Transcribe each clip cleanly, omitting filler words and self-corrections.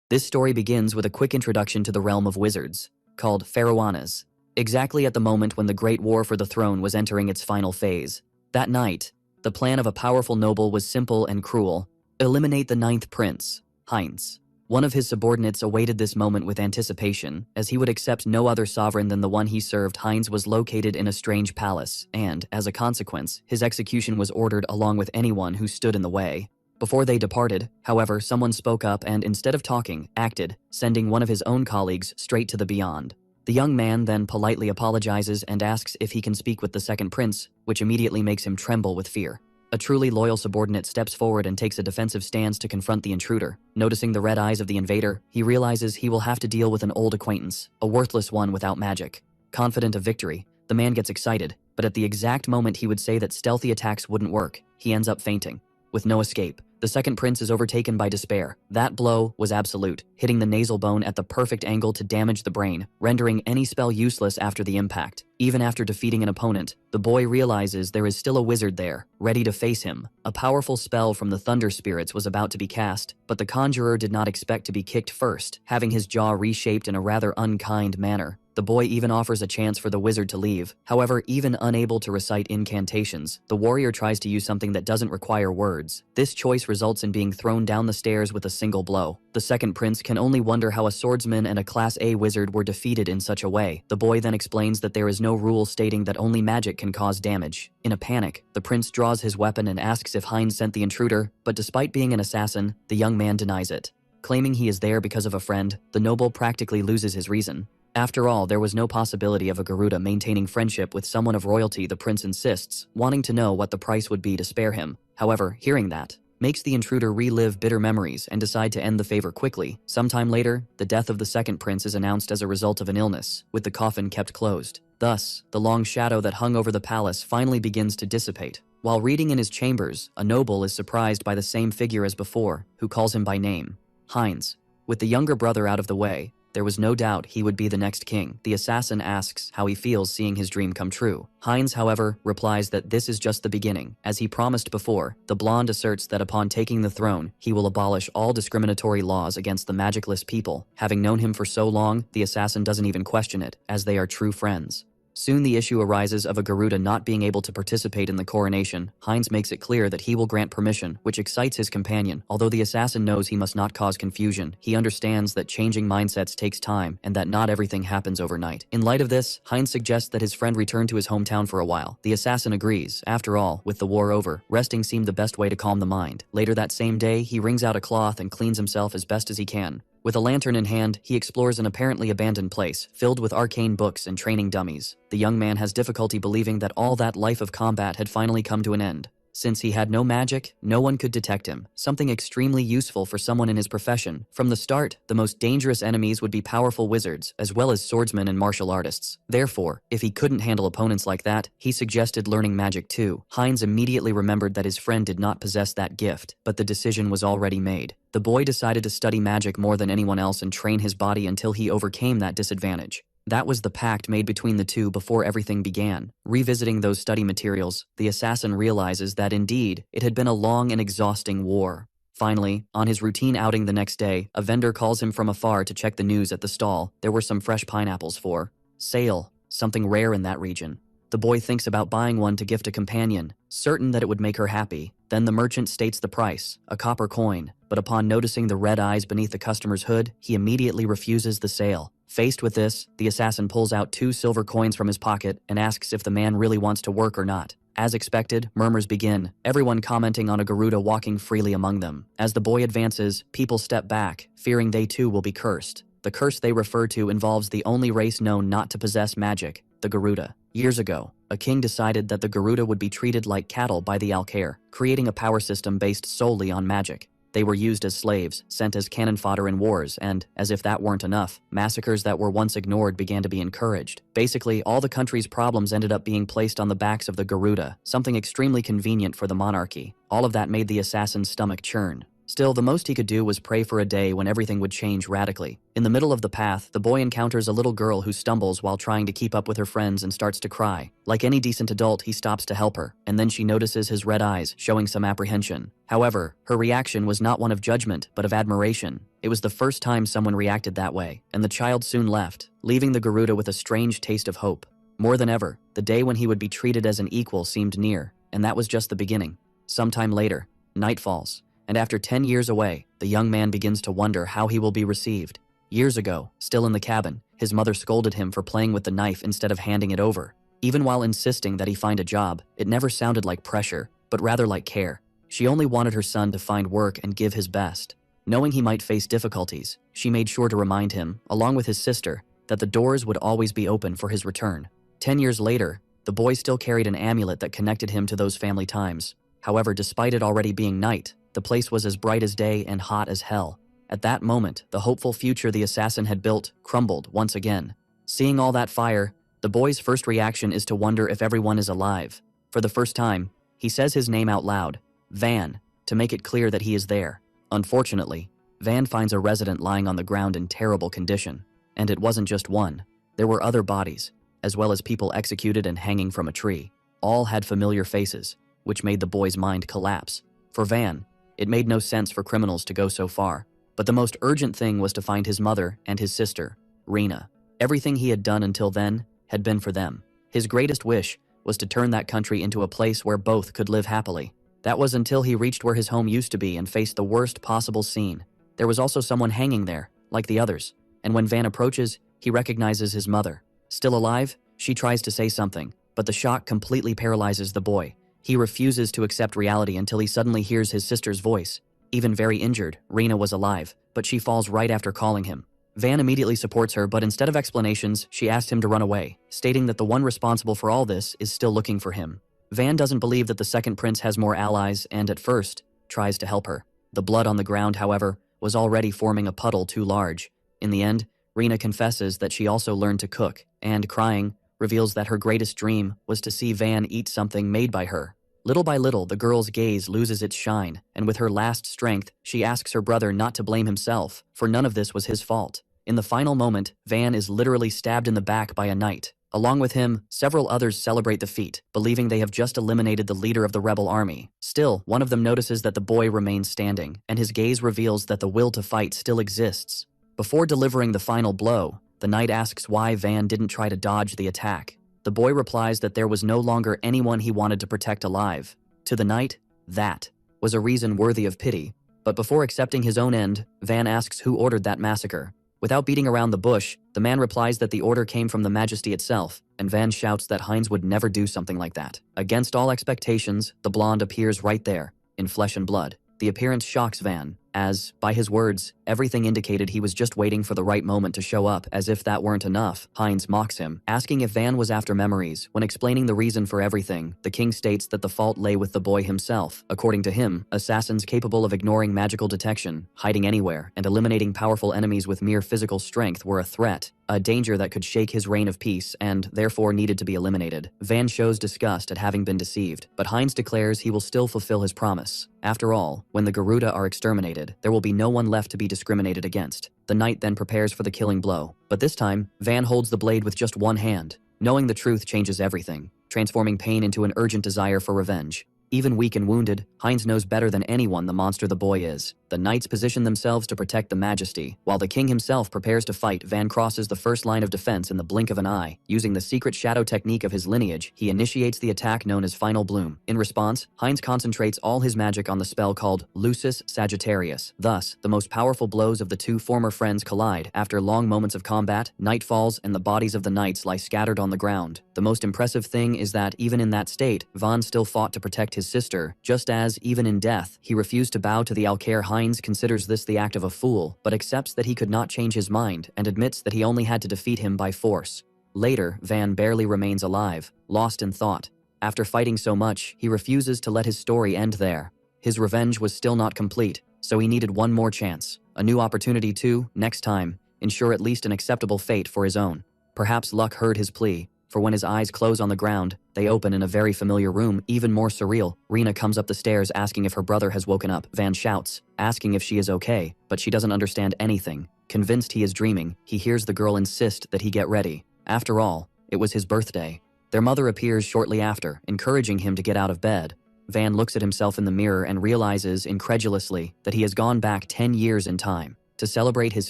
This story begins with a quick introduction to the realm of wizards, called Pharaohs, exactly at the moment when the Great War for the Throne was entering its final phase. That night, the plan of a powerful noble was simple and cruel: eliminate the ninth prince, Heinz. One of his subordinates awaited this moment with anticipation, as he would accept no other sovereign than the one he served. Heinz was located in a strange palace, and, as a consequence, his execution was ordered along with anyone who stood in the way. Before they departed, however, someone spoke up and, instead of talking, acted, sending one of his own colleagues straight to the beyond. The young man then politely apologizes and asks if he can speak with the second prince, which immediately makes him tremble with fear. A truly loyal subordinate steps forward and takes a defensive stance to confront the intruder. Noticing the red eyes of the invader, he realizes he will have to deal with an old acquaintance, a worthless one without magic. Confident of victory, the man gets excited, but at the exact moment he would say that stealthy attacks wouldn't work, he ends up fainting. With no escape, the second prince is overtaken by despair. That blow was absolute, hitting the nasal bone at the perfect angle to damage the brain, rendering any spell useless after the impact. Even after defeating an opponent, the boy realizes there is still a wizard there, ready to face him. A powerful spell from the thunder spirits was about to be cast, but the conjurer did not expect to be kicked first, having his jaw reshaped in a rather unkind manner. The boy even offers a chance for the wizard to leave. However, even unable to recite incantations, the warrior tries to use something that doesn't require words. This choice results in being thrown down the stairs with a single blow. The second prince can only wonder how a swordsman and a Class A wizard were defeated in such a way. The boy then explains that there is no rule stating that only magic can cause damage. In a panic, the prince draws his weapon and asks if Heinz sent the intruder, but despite being an assassin, the young man denies it. Claiming he is there because of a friend, the noble practically loses his reason. After all, there was no possibility of a Garuda maintaining friendship with someone of royalty, the prince insists, wanting to know what the price would be to spare him. However, hearing that makes the intruder relive bitter memories and decide to end the favor quickly. Sometime later, the death of the second prince is announced as a result of an illness, with the coffin kept closed. Thus, the long shadow that hung over the palace finally begins to dissipate. While reading in his chambers, a noble is surprised by the same figure as before, who calls him by name, Heinz. With the younger brother out of the way, there was no doubt he would be the next king. The assassin asks how he feels seeing his dream come true. Heinz, however, replies that this is just the beginning. As he promised before, the blonde asserts that upon taking the throne, he will abolish all discriminatory laws against the magicless people. Having known him for so long, the assassin doesn't even question it, as they are true friends. Soon the issue arises of a Garuda not being able to participate in the coronation. Heinz makes it clear that he will grant permission, which excites his companion. Although the assassin knows he must not cause confusion, he understands that changing mindsets takes time and that not everything happens overnight. In light of this, Heinz suggests that his friend return to his hometown for a while. The assassin agrees. After all, with the war over, resting seemed the best way to calm the mind. Later that same day, he wrings out a cloth and cleans himself as best as he can. With a lantern in hand, he explores an apparently abandoned place, filled with arcane books and training dummies. The young man has difficulty believing that all that life of combat had finally come to an end. Since he had no magic, no one could detect him, something extremely useful for someone in his profession. From the start, the most dangerous enemies would be powerful wizards, as well as swordsmen and martial artists. Therefore, if he couldn't handle opponents like that, he suggested learning magic too. Heinz immediately remembered that his friend did not possess that gift, but the decision was already made. The boy decided to study magic more than anyone else and train his body until he overcame that disadvantage. That was the pact made between the two before everything began. Revisiting those study materials, the assassin realizes that indeed, it had been a long and exhausting war. Finally, on his routine outing the next day, a vendor calls him from afar to check the news at the stall. There were some fresh pineapples for sale, something rare in that region. The boy thinks about buying one to gift a companion, certain that it would make her happy. Then the merchant states the price, a copper coin, but upon noticing the red eyes beneath the customer's hood, he immediately refuses the sale. Faced with this, the assassin pulls out 2 silver coins from his pocket and asks if the man really wants to work or not. As expected, murmurs begin, everyone commenting on a Garuda walking freely among them. As the boy advances, people step back, fearing they too will be cursed. The curse they refer to involves the only race known not to possess magic, the Garuda. Years ago, a king decided that the Garuda would be treated like cattle by the Alcair, creating a power system based solely on magic. They were used as slaves, sent as cannon fodder in wars, and, as if that weren't enough, massacres that were once ignored began to be encouraged. Basically, all the country's problems ended up being placed on the backs of the Garuda, something extremely convenient for the monarchy. All of that made the assassin's stomach churn. Still, the most he could do was pray for a day when everything would change radically. In the middle of the path, the boy encounters a little girl who stumbles while trying to keep up with her friends and starts to cry. Like any decent adult, he stops to help her, and then she notices his red eyes, showing some apprehension. However, her reaction was not one of judgment, but of admiration. It was the first time someone reacted that way, and the child soon left, leaving the Garuda with a strange taste of hope. More than ever, the day when he would be treated as an equal seemed near, and that was just the beginning. Sometime later, night falls, and after 10 years away, the young man begins to wonder how he will be received. Years ago, still in the cabin, his mother scolded him for playing with the knife instead of handing it over. Even while insisting that he find a job, it never sounded like pressure, but rather like care. She only wanted her son to find work and give his best. Knowing he might face difficulties, she made sure to remind him, along with his sister, that the doors would always be open for his return. 10 years later, the boy still carried an amulet that connected him to those family times. However, despite it already being night, the place was as bright as day and hot as hell. At that moment, the hopeful future the assassin had built crumbled once again. Seeing all that fire, the boy's first reaction is to wonder if everyone is alive. For the first time, he says his name out loud, Van, to make it clear that he is there. Unfortunately, Van finds a resident lying on the ground in terrible condition. And it wasn't just one. There were other bodies, as well as people executed and hanging from a tree. All had familiar faces, which made the boy's mind collapse. For Van, it made no sense for criminals to go so far, but the most urgent thing was to find his mother and his sister, Rena. Everything he had done until then had been for them. His greatest wish was to turn that country into a place where both could live happily. That was until he reached where his home used to be and faced the worst possible scene. There was also someone hanging there, like the others, and when Van approaches, he recognizes his mother. Still alive, she tries to say something, but the shock completely paralyzes the boy. He refuses to accept reality until he suddenly hears his sister's voice. Even very injured, Rena was alive, but she falls right after calling him. Van immediately supports her, but instead of explanations, she asks him to run away, stating that the one responsible for all this is still looking for him. Van doesn't believe that the second prince has more allies and, at first, tries to help her. The blood on the ground, however, was already forming a puddle too large. In the end, Rena confesses that she also learned to cook, and, crying, reveals that her greatest dream was to see Van eat something made by her. Little by little, the girl's gaze loses its shine, and with her last strength, she asks her brother not to blame himself, for none of this was his fault. In the final moment, Van is literally stabbed in the back by a knight. Along with him, several others celebrate the feat, believing they have just eliminated the leader of the rebel army. Still, one of them notices that the boy remains standing, and his gaze reveals that the will to fight still exists. Before delivering the final blow, the knight asks why Van didn't try to dodge the attack. The boy replies that there was no longer anyone he wanted to protect alive. To the knight, that was a reason worthy of pity. But before accepting his own end, Van asks who ordered that massacre. Without beating around the bush, the man replies that the order came from the Majesty itself, and Van shouts that Heinz would never do something like that. Against all expectations, the blonde appears right there, in flesh and blood. The appearance shocks Van, as, by his words, everything indicated he was just waiting for the right moment to show up. As if that weren't enough, Heinz mocks him, asking if Van was after memories. When explaining the reason for everything, the king states that the fault lay with the boy himself. According to him, assassins capable of ignoring magical detection, hiding anywhere, and eliminating powerful enemies with mere physical strength were a threat, a danger that could shake his reign of peace and, therefore, needed to be eliminated. Van shows disgust at having been deceived, but Heinz declares he will still fulfill his promise. After all, when the Garuda are exterminated, there will be no one left to be discriminated against. The knight then prepares for the killing blow. But this time, Van holds the blade with just one hand. Knowing the truth changes everything, transforming pain into an urgent desire for revenge. Even weak and wounded, Heinz knows better than anyone the monster the boy is. The knights position themselves to protect the Majesty. While the king himself prepares to fight, Van crosses the first line of defense in the blink of an eye. Using the secret shadow technique of his lineage, he initiates the attack known as Final Bloom. In response, Heinz concentrates all his magic on the spell called Lucis Sagittarius. Thus, the most powerful blows of the two former friends collide. After long moments of combat, night falls and the bodies of the knights lie scattered on the ground. The most impressive thing is that, even in that state, Van still fought to protect his sister, just as, even in death, he refused to bow to the Alcaire. Heinz considers this the act of a fool, but accepts that he could not change his mind and admits that he only had to defeat him by force. Later, Van barely remains alive, lost in thought. After fighting so much, he refuses to let his story end there. His revenge was still not complete, so he needed one more chance, a new opportunity to, next time, ensure at least an acceptable fate for his own. Perhaps luck heard his plea, for when his eyes close on the ground, they open in a very familiar room, even more surreal. Rena comes up the stairs asking if her brother has woken up. Van shouts, asking if she is okay, but she doesn't understand anything. Convinced he is dreaming, he hears the girl insist that he get ready. After all, it was his birthday. Their mother appears shortly after, encouraging him to get out of bed. Van looks at himself in the mirror and realizes, incredulously, that he has gone back 10 years in time. To celebrate his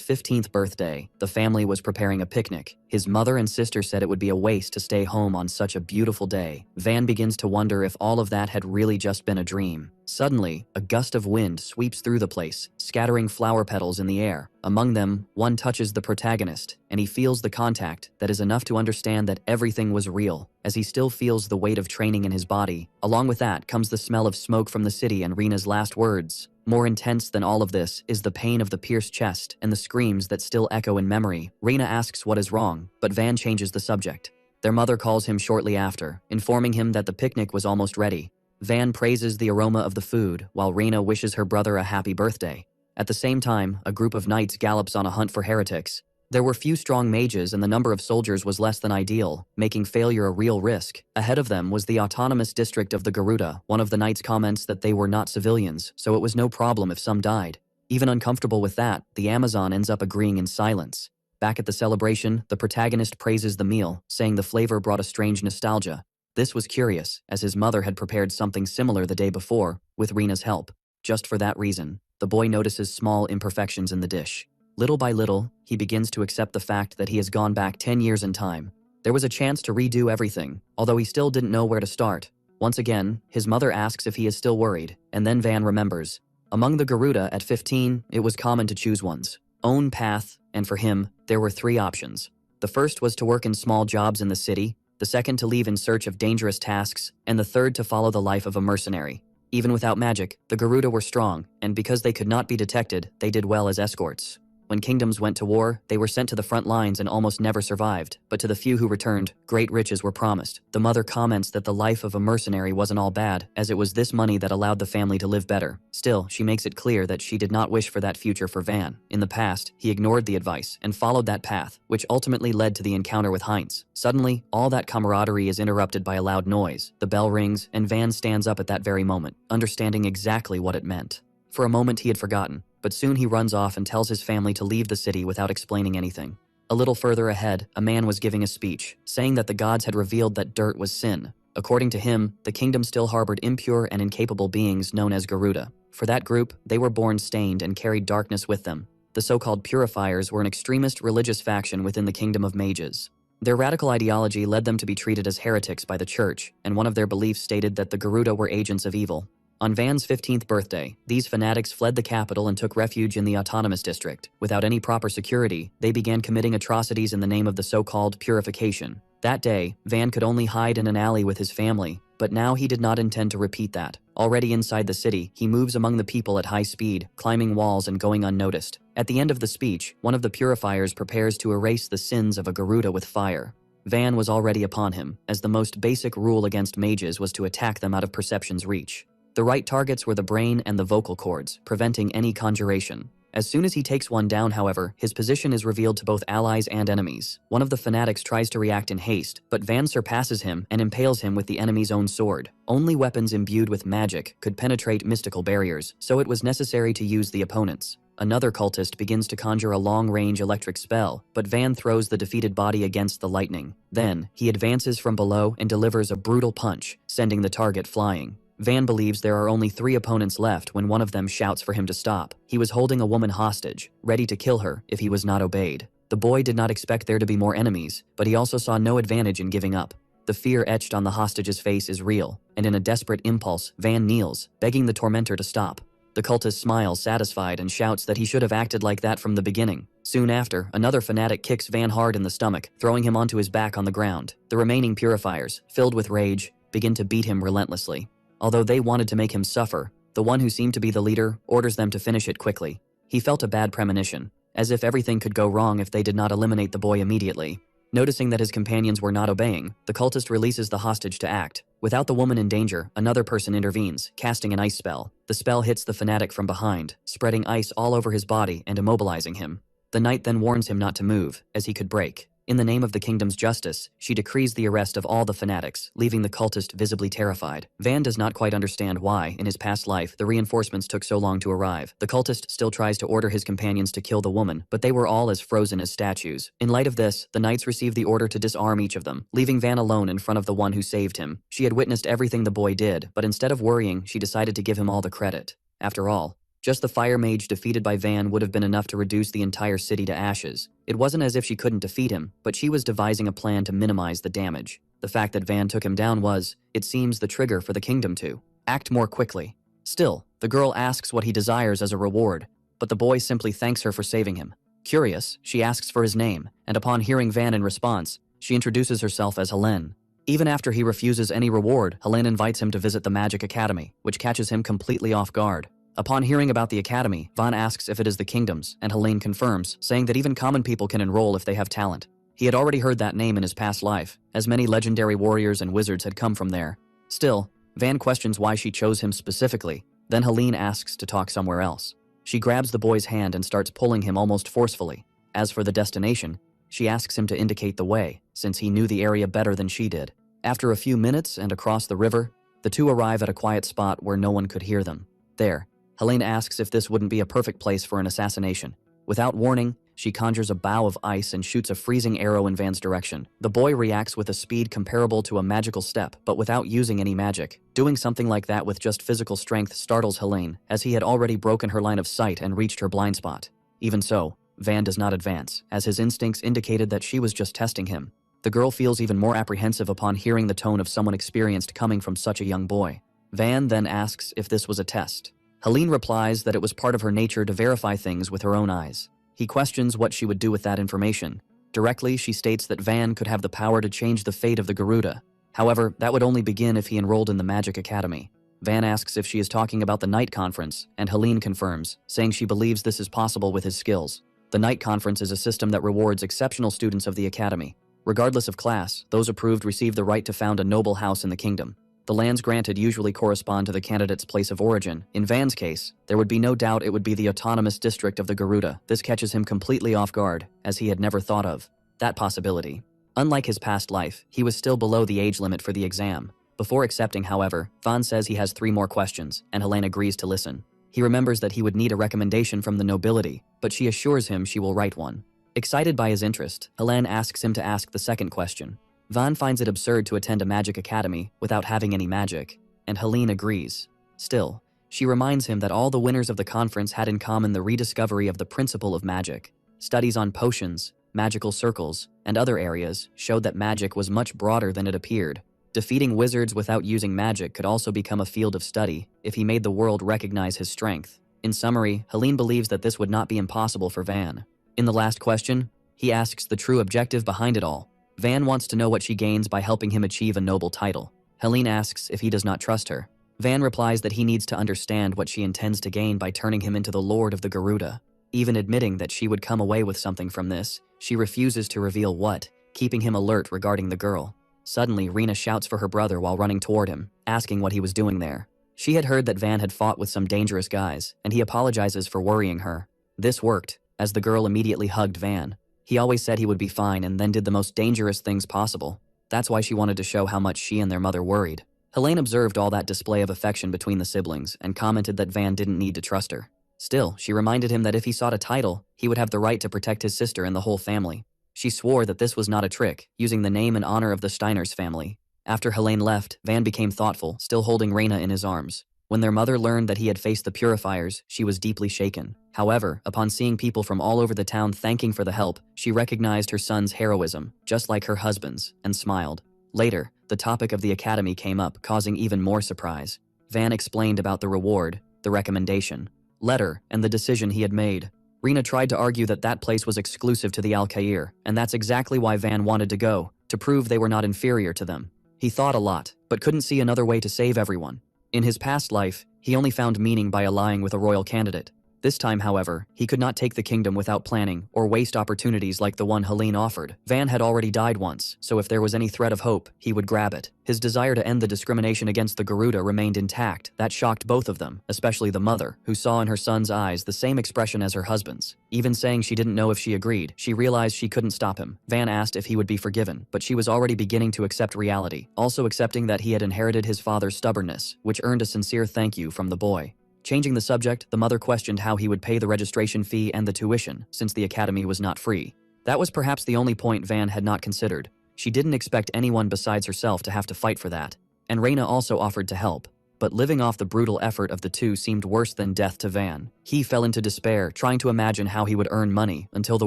15th birthday, the family was preparing a picnic. His mother and sister said it would be a waste to stay home on such a beautiful day. Van begins to wonder if all of that had really just been a dream. Suddenly, a gust of wind sweeps through the place, scattering flower petals in the air. Among them, one touches the protagonist, and he feels the contact that is enough to understand that everything was real, as he still feels the weight of training in his body. Along with that comes the smell of smoke from the city and Rena's last words. More intense than all of this is the pain of the pierced chest and the screams that still echo in memory. Rena asks what is wrong, but Van changes the subject. Their mother calls him shortly after, informing him that the picnic was almost ready. Van praises the aroma of the food, while Rena wishes her brother a happy birthday. At the same time, a group of knights gallops on a hunt for heretics. There were few strong mages and the number of soldiers was less than ideal, making failure a real risk. Ahead of them was the autonomous district of the Garuda. One of the knights comments that they were not civilians, so it was no problem if some died. Even uncomfortable with that, the Amazon ends up agreeing in silence. Back at the celebration, the protagonist praises the meal, saying the flavor brought a strange nostalgia. This was curious, as his mother had prepared something similar the day before, with Rena's help. Just for that reason, the boy notices small imperfections in the dish. Little by little, he begins to accept the fact that he has gone back 10 years in time. There was a chance to redo everything, although he still didn't know where to start. Once again, his mother asks if he is still worried, and then Van remembers. Among the Garuda at 15, it was common to choose one's own path, and for him, there were 3 options. The first was to work in small jobs in the city, the second to leave in search of dangerous tasks, and the third to follow the life of a mercenary. Even without magic, the Garuda were strong, and because they could not be detected, they did well as escorts. When kingdoms went to war, they were sent to the front lines and almost never survived, but to the few who returned, great riches were promised. The mother comments that the life of a mercenary wasn't all bad, as it was this money that allowed the family to live better. Still, she makes it clear that she did not wish for that future for Van. In the past, he ignored the advice and followed that path, which ultimately led to the encounter with Heinz. Suddenly, all that camaraderie is interrupted by a loud noise. The bell rings, and Van stands up at that very moment, understanding exactly what it meant. For a moment he had forgotten, but soon he runs off and tells his family to leave the city without explaining anything. A little further ahead, a man was giving a speech, saying that the gods had revealed that dirt was sin. According to him, the kingdom still harbored impure and incapable beings known as Garuda. For that group, they were born stained and carried darkness with them. The so-called purifiers were an extremist religious faction within the kingdom of mages. Their radical ideology led them to be treated as heretics by the church, and one of their beliefs stated that the Garuda were agents of evil. On Van's 15th birthday, these fanatics fled the capital and took refuge in the autonomous district. Without any proper security, they began committing atrocities in the name of the so-called purification. That day, Van could only hide in an alley with his family, but now he did not intend to repeat that. Already inside the city, he moves among the people at high speed, climbing walls and going unnoticed. At the end of the speech, one of the purifiers prepares to erase the sins of a Garuda with fire. Van was already upon him, as the most basic rule against mages was to attack them out of perception's reach. The right targets were the brain and the vocal cords, preventing any conjuration. As soon as he takes one down, however, his position is revealed to both allies and enemies. One of the fanatics tries to react in haste, but Van surpasses him and impales him with the enemy's own sword. Only weapons imbued with magic could penetrate mystical barriers, so it was necessary to use the opponent's. Another cultist begins to conjure a long-range electric spell, but Van throws the defeated body against the lightning. Then, he advances from below and delivers a brutal punch, sending the target flying. Van believes there are only 3 opponents left when one of them shouts for him to stop. He was holding a woman hostage, ready to kill her if he was not obeyed. The boy did not expect there to be more enemies, but he also saw no advantage in giving up. The fear etched on the hostage's face is real, and in a desperate impulse, Van kneels, begging the tormentor to stop. The cultist smiles satisfied and shouts that he should have acted like that from the beginning. Soon after, another fanatic kicks Van hard in the stomach, throwing him onto his back on the ground. The remaining purifiers, filled with rage, begin to beat him relentlessly. Although they wanted to make him suffer, the one who seemed to be the leader orders them to finish it quickly. He felt a bad premonition, as if everything could go wrong if they did not eliminate the boy immediately. Noticing that his companions were not obeying, the cultist releases the hostage to act. Without the woman in danger, another person intervenes, casting an ice spell. The spell hits the fanatic from behind, spreading ice all over his body and immobilizing him. The knight then warns him not to move, as he could break. In the name of the kingdom's justice, she decrees the arrest of all the fanatics, leaving the cultist visibly terrified. Van does not quite understand why, in his past life, the reinforcements took so long to arrive. The cultist still tries to order his companions to kill the woman, but they were all as frozen as statues. In light of this, the knights receive the order to disarm each of them, leaving Van alone in front of the one who saved him. She had witnessed everything the boy did, but instead of worrying, she decided to give him all the credit. After all, just the fire mage defeated by Van would have been enough to reduce the entire city to ashes. It wasn't as if she couldn't defeat him, but she was devising a plan to minimize the damage. The fact that Van took him down was, it seems, the trigger for the kingdom to act more quickly. Still, the girl asks what he desires as a reward, but the boy simply thanks her for saving him. Curious, she asks for his name, and upon hearing Van in response, she introduces herself as Helene. Even after he refuses any reward, Helene invites him to visit the Magic Academy, which catches him completely off guard. Upon hearing about the academy, Van asks if it is the kingdom's, and Helene confirms, saying that even common people can enroll if they have talent. He had already heard that name in his past life, as many legendary warriors and wizards had come from there. Still, Van questions why she chose him specifically, then Helene asks to talk somewhere else. She grabs the boy's hand and starts pulling him almost forcefully. As for the destination, she asks him to indicate the way, since he knew the area better than she did. After a few minutes and across the river, the two arrive at a quiet spot where no one could hear them. There, Helene asks if this wouldn't be a perfect place for an assassination. Without warning, she conjures a bow of ice and shoots a freezing arrow in Van's direction. The boy reacts with a speed comparable to a magical step, but without using any magic. Doing something like that with just physical strength startles Helene, as he had already broken her line of sight and reached her blind spot. Even so, Van does not advance, as his instincts indicated that she was just testing him. The girl feels even more apprehensive upon hearing the tone of someone experienced coming from such a young boy. Van then asks if this was a test. Helene replies that it was part of her nature to verify things with her own eyes. He questions what she would do with that information. Directly, she states that Van could have the power to change the fate of the Garuda. However, that would only begin if he enrolled in the Magic Academy. Van asks if she is talking about the Night Conference, and Helene confirms, saying she believes this is possible with his skills. The Night Conference is a system that rewards exceptional students of the Academy. Regardless of class, those approved receive the right to found a noble house in the kingdom. The lands granted usually correspond to the candidate's place of origin. In Van's case, there would be no doubt it would be the autonomous district of the Garuda. This catches him completely off guard, as he had never thought of that possibility. Unlike his past life, he was still below the age limit for the exam. Before accepting, however, Van says he has 3 more questions, and Helene agrees to listen. He remembers that he would need a recommendation from the nobility, but she assures him she will write one. Excited by his interest, Helene asks him to ask the second question. Van finds it absurd to attend a magic academy without having any magic, and Helene agrees. Still, she reminds him that all the winners of the conference had in common the rediscovery of the principle of magic. Studies on potions, magical circles, and other areas showed that magic was much broader than it appeared. Defeating wizards without using magic could also become a field of study if he made the world recognize his strength. In summary, Helene believes that this would not be impossible for Van. In the last question, he asks the true objective behind it all. Van wants to know what she gains by helping him achieve a noble title. Helene asks if he does not trust her. Van replies that he needs to understand what she intends to gain by turning him into the Lord of the Garuda. Even admitting that she would come away with something from this, she refuses to reveal what, keeping him alert regarding the girl. Suddenly, Rena shouts for her brother while running toward him, asking what he was doing there. She had heard that Van had fought with some dangerous guys, and he apologizes for worrying her. This worked, as the girl immediately hugged Van. He always said he would be fine and then did the most dangerous things possible. That's why she wanted to show how much she and their mother worried. Helene observed all that display of affection between the siblings and commented that Van didn't need to trust her. Still, she reminded him that if he sought a title, he would have the right to protect his sister and the whole family. She swore that this was not a trick, using the name and honor of the Steiners family. After Helene left, Van became thoughtful, still holding Rena in his arms. When their mother learned that he had faced the purifiers, she was deeply shaken. However, upon seeing people from all over the town thanking for the help, she recognized her son's heroism, just like her husband's, and smiled. Later, the topic of the academy came up, causing even more surprise. Van explained about the reward, the recommendation, letter, and the decision he had made. Rena tried to argue that that place was exclusive to the Al-Khair, and that's exactly why Van wanted to go, to prove they were not inferior to them. He thought a lot, but couldn't see another way to save everyone. In his past life, he only found meaning by allying with a royal candidate. This time, however, he could not take the kingdom without planning or waste opportunities like the one Helene offered. Van had already died once, so if there was any thread of hope, he would grab it. His desire to end the discrimination against the Garuda remained intact. That shocked both of them, especially the mother, who saw in her son's eyes the same expression as her husband's. Even saying she didn't know if she agreed, she realized she couldn't stop him. Van asked if he would be forgiven, but she was already beginning to accept reality, also accepting that he had inherited his father's stubbornness, which earned a sincere thank you from the boy. Changing the subject, the mother questioned how he would pay the registration fee and the tuition, since the academy was not free. That was perhaps the only point Van had not considered. She didn't expect anyone besides herself to have to fight for that. And Reina also offered to help. But living off the brutal effort of the two seemed worse than death to Van. He fell into despair, trying to imagine how he would earn money until the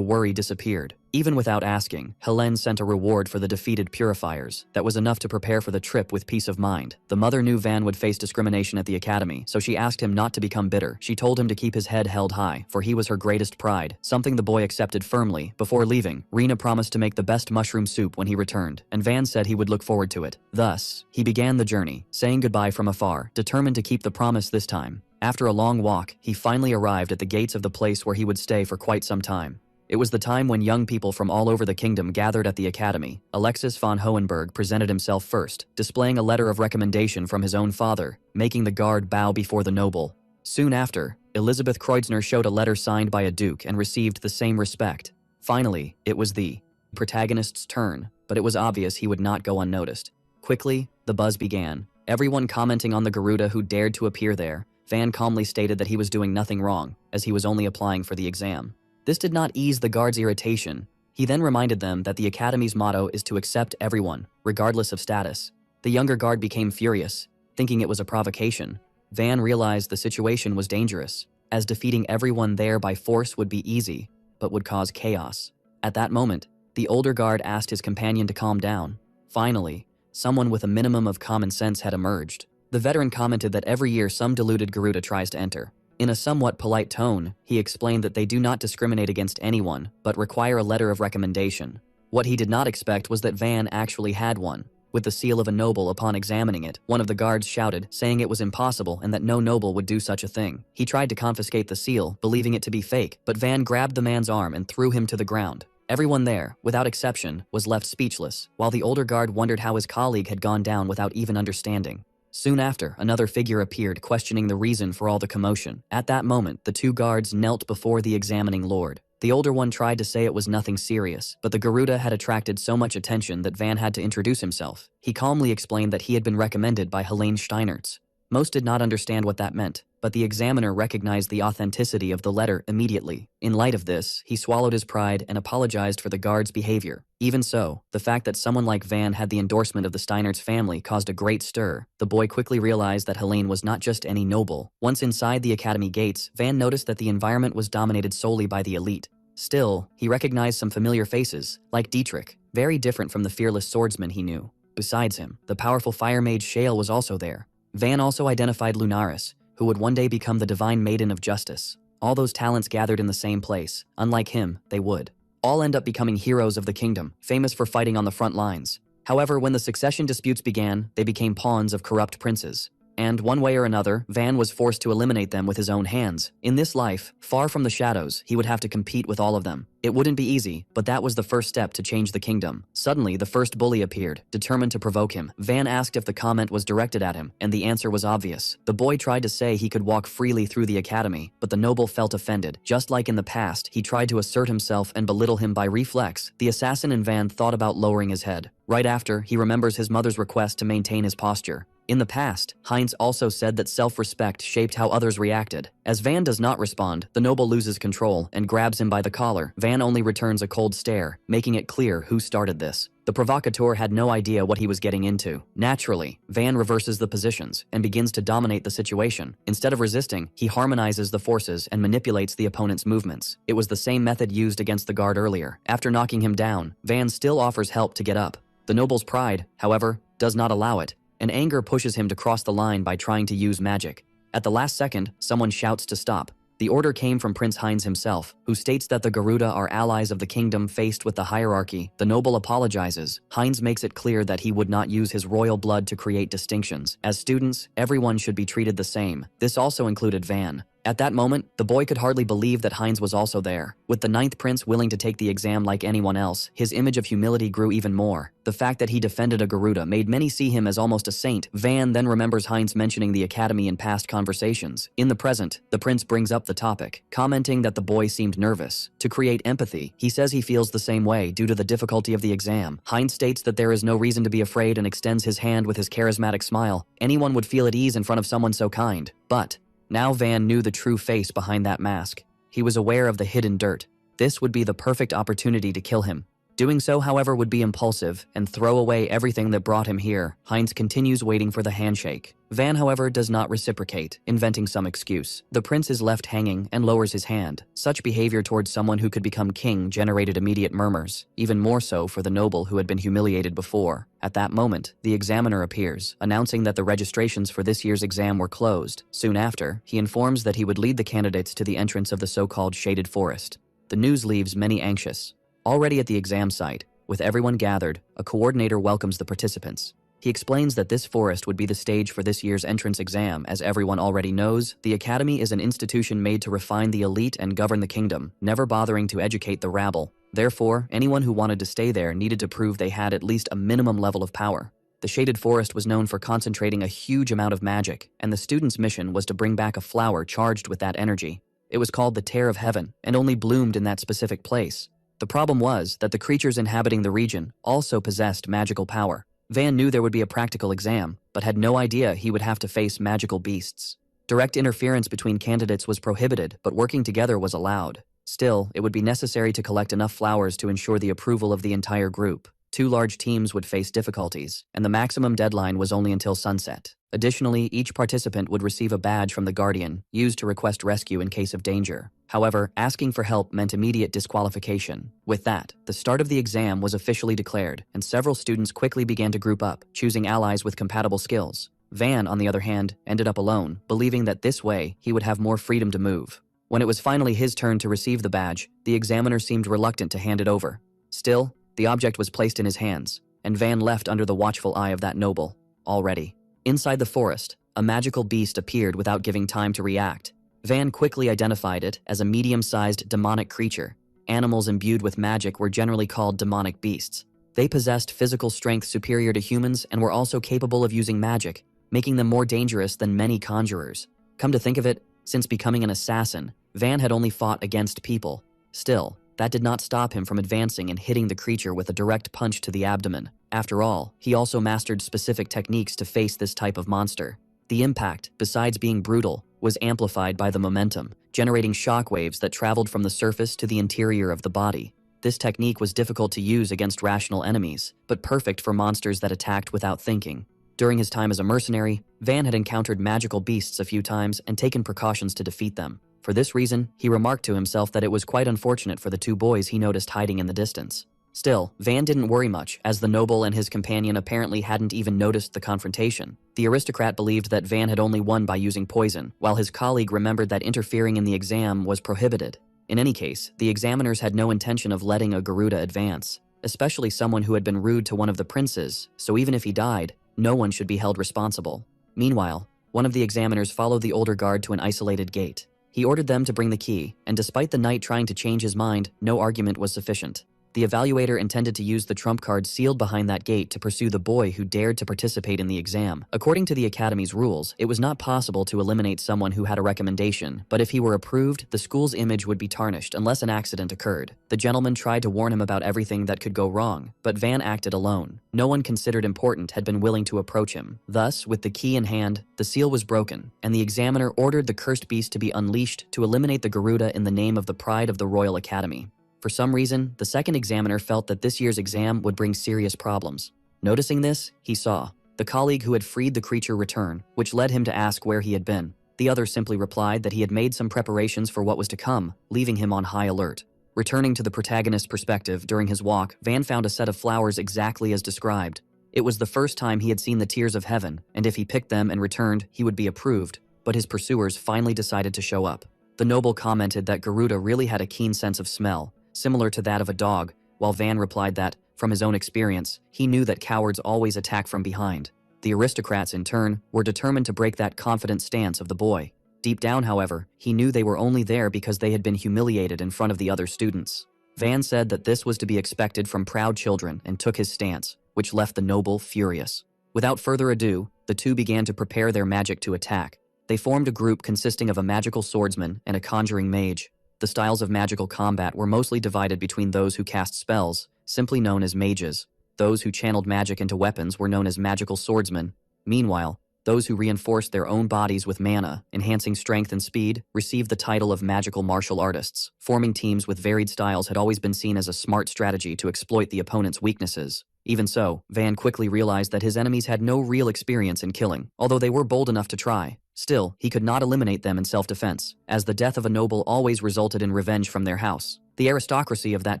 worry disappeared. Even without asking, Helene sent a reward for the defeated purifiers. That was enough to prepare for the trip with peace of mind. The mother knew Van would face discrimination at the academy, so she asked him not to become bitter. She told him to keep his head held high, for he was her greatest pride, something the boy accepted firmly. Before leaving, Reina promised to make the best mushroom soup when he returned, and Van said he would look forward to it. Thus, he began the journey, saying goodbye from afar, determined to keep the promise this time. After a long walk, he finally arrived at the gates of the place where he would stay for quite some time. It was the time when young people from all over the kingdom gathered at the academy. Alexis von Hohenberg presented himself first, displaying a letter of recommendation from his own father, making the guard bow before the noble. Soon after, Elisabeth Kreutzner showed a letter signed by a duke and received the same respect. Finally, it was the protagonist's turn, but it was obvious he would not go unnoticed. Quickly, the buzz began, everyone commenting on the Garuda who dared to appear there. Van calmly stated that he was doing nothing wrong, as he was only applying for the exam. This did not ease the guards' irritation. He then reminded them that the academy's motto is to accept everyone, regardless of status. The younger guard became furious, thinking it was a provocation. Van realized the situation was dangerous, as defeating everyone there by force would be easy, but would cause chaos. At that moment, the older guard asked his companion to calm down. Finally, someone with a minimum of common sense had emerged. The veteran commented that every year some deluded Garuda tries to enter. In a somewhat polite tone, he explained that they do not discriminate against anyone, but require a letter of recommendation. What he did not expect was that Van actually had one. With the seal of a noble upon examining it, one of the guards shouted, saying it was impossible and that no noble would do such a thing. He tried to confiscate the seal, believing it to be fake, but Van grabbed the man's arm and threw him to the ground. Everyone there, without exception, was left speechless, while the older guard wondered how his colleague had gone down without even understanding. Soon after, another figure appeared, questioning the reason for all the commotion. At that moment, the two guards knelt before the examining lord. The older one tried to say it was nothing serious, but the Garuda had attracted so much attention that Van had to introduce himself. He calmly explained that he had been recommended by Helene Steinertz. Most did not understand what that meant, but the examiner recognized the authenticity of the letter immediately. In light of this, he swallowed his pride and apologized for the guard's behavior. Even so, the fact that someone like Van had the endorsement of the Steinertz family caused a great stir. The boy quickly realized that Helene was not just any noble. Once inside the academy gates, Van noticed that the environment was dominated solely by the elite. Still, he recognized some familiar faces, like Dietrich, very different from the fearless swordsman he knew. Besides him, the powerful fire mage Shale was also there. Van also identified Lunaris, who would one day become the divine maiden of justice. All those talents gathered in the same place. Unlike him, they would all end up becoming heroes of the kingdom, famous for fighting on the front lines. However, when the succession disputes began, they became pawns of corrupt princes. And one way or another, Van was forced to eliminate them with his own hands. In this life, far from the shadows, he would have to compete with all of them. It wouldn't be easy, but that was the first step to change the kingdom. Suddenly, the first bully appeared, determined to provoke him. Van asked if the comment was directed at him, and the answer was obvious. The boy tried to say he could walk freely through the academy, but the noble felt offended. Just like in the past, he tried to assert himself and belittle him by reflex. The assassin in Van thought about lowering his head. Right after, he remembers his mother's request to maintain his posture. In the past, Heinz also said that self-respect shaped how others reacted. As Van does not respond, the noble loses control and grabs him by the collar. Van only returns a cold stare, making it clear who started this. The provocateur had no idea what he was getting into. Naturally, Van reverses the positions and begins to dominate the situation. Instead of resisting, he harmonizes the forces and manipulates the opponent's movements. It was the same method used against the guard earlier. After knocking him down, Van still offers help to get up. The noble's pride, however, does not allow it, and anger pushes him to cross the line by trying to use magic. At the last second, someone shouts to stop. The order came from Prince Heinz himself, who states that the Garuda are allies of the kingdom faced with the hierarchy. The noble apologizes. Heinz makes it clear that he would not use his royal blood to create distinctions. As students, everyone should be treated the same. This also included Van. At that moment, the boy could hardly believe that Heinz was also there. With the 9th prince willing to take the exam like anyone else, his image of humility grew even more. The fact that he defended a Garuda made many see him as almost a saint. Van then remembers Heinz mentioning the academy in past conversations. In the present, the prince brings up the topic, commenting that the boy seemed nervous. To create empathy, he says he feels the same way due to the difficulty of the exam. Heinz states that there is no reason to be afraid and extends his hand with his charismatic smile. Anyone would feel at ease in front of someone so kind. But now Van knew the true face behind that mask. He was aware of the hidden dirt. This would be the perfect opportunity to kill him. Doing so, however, would be impulsive and throw away everything that brought him here. Heinz continues waiting for the handshake. Van, however, does not reciprocate, inventing some excuse. The prince is left hanging and lowers his hand. Such behavior towards someone who could become king generated immediate murmurs, even more so for the noble who had been humiliated before. At that moment, the examiner appears, announcing that the registrations for this year's exam were closed. Soon after, he informs that he would lead the candidates to the entrance of the so-called shaded forest. The news leaves many anxious. Already at the exam site, with everyone gathered, a coordinator welcomes the participants. He explains that this forest would be the stage for this year's entrance exam. As everyone already knows, the academy is an institution made to refine the elite and govern the kingdom, never bothering to educate the rabble. Therefore, anyone who wanted to stay there needed to prove they had at least a minimum level of power. The shaded forest was known for concentrating a huge amount of magic, and the students' mission was to bring back a flower charged with that energy. It was called the Tear of Heaven, and only bloomed in that specific place. The problem was that the creatures inhabiting the region also possessed magical power. Van knew there would be a practical exam, but had no idea he would have to face magical beasts. Direct interference between candidates was prohibited, but working together was allowed. Still, it would be necessary to collect enough flowers to ensure the approval of the entire group. 2 large teams would face difficulties, and the maximum deadline was only until sunset. Additionally, each participant would receive a badge from the Guardian, used to request rescue in case of danger. However, asking for help meant immediate disqualification. With that, the start of the exam was officially declared, and several students quickly began to group up, choosing allies with compatible skills. Van, on the other hand, ended up alone, believing that this way he would have more freedom to move. When it was finally his turn to receive the badge, the examiner seemed reluctant to hand it over. Still, the object was placed in his hands, and Van left under the watchful eye of that noble. Already, inside the forest, a magical beast appeared without giving time to react. Van quickly identified it as a medium-sized demonic creature. Animals imbued with magic were generally called demonic beasts. They possessed physical strength superior to humans and were also capable of using magic, making them more dangerous than many conjurers. Come to think of it, since becoming an assassin, Van had only fought against people. Still, that did not stop him from advancing and hitting the creature with a direct punch to the abdomen. After all, he also mastered specific techniques to face this type of monster. The impact, besides being brutal, was amplified by the momentum, generating shockwaves that traveled from the surface to the interior of the body. This technique was difficult to use against rational enemies, but perfect for monsters that attacked without thinking. During his time as a mercenary, Van had encountered magical beasts a few times and taken precautions to defeat them. For this reason, he remarked to himself that it was quite unfortunate for the 2 boys he noticed hiding in the distance. Still, Van didn't worry much, as the noble and his companion apparently hadn't even noticed the confrontation. The aristocrat believed that Van had only won by using poison, while his colleague remembered that interfering in the exam was prohibited. In any case, the examiners had no intention of letting a Garuda advance, especially someone who had been rude to one of the princes, so even if he died, no one should be held responsible. Meanwhile, one of the examiners followed the older guard to an isolated gate. He ordered them to bring the key, and despite the knight trying to change his mind, no argument was sufficient. The evaluator intended to use the trump card sealed behind that gate to pursue the boy who dared to participate in the exam. According to the Academy's rules, it was not possible to eliminate someone who had a recommendation, but if he were approved, the school's image would be tarnished unless an accident occurred. The gentleman tried to warn him about everything that could go wrong, but Van acted alone. No one considered important had been willing to approach him. Thus, with the key in hand, the seal was broken, and the examiner ordered the cursed beast to be unleashed to eliminate the Garuda in the name of the pride of the Royal Academy. For some reason, the second examiner felt that this year's exam would bring serious problems. Noticing this, he saw the colleague who had freed the creature return, which led him to ask where he had been. The other simply replied that he had made some preparations for what was to come, leaving him on high alert. Returning to the protagonist's perspective during his walk, Van found a set of flowers exactly as described. It was the first time he had seen the tears of heaven, and if he picked them and returned, he would be approved, but his pursuers finally decided to show up. The noble commented that Garuda really had a keen sense of smell, similar to that of a dog, while Van replied that, from his own experience, he knew that cowards always attack from behind. The aristocrats, in turn, were determined to break that confident stance of the boy. Deep down, however, he knew they were only there because they had been humiliated in front of the other students. Van said that this was to be expected from proud children and took his stance, which left the noble furious. Without further ado, the two began to prepare their magic to attack. They formed a group consisting of a magical swordsman and a conjuring mage. The styles of magical combat were mostly divided between those who cast spells, simply known as mages. Those who channeled magic into weapons were known as magical swordsmen. Meanwhile, those who reinforced their own bodies with mana, enhancing strength and speed, received the title of magical martial artists. Forming teams with varied styles had always been seen as a smart strategy to exploit the opponent's weaknesses. Even so, Van quickly realized that his enemies had no real experience in killing, although they were bold enough to try. Still, he could not eliminate them in self-defense, as the death of a noble always resulted in revenge from their house. The aristocracy of that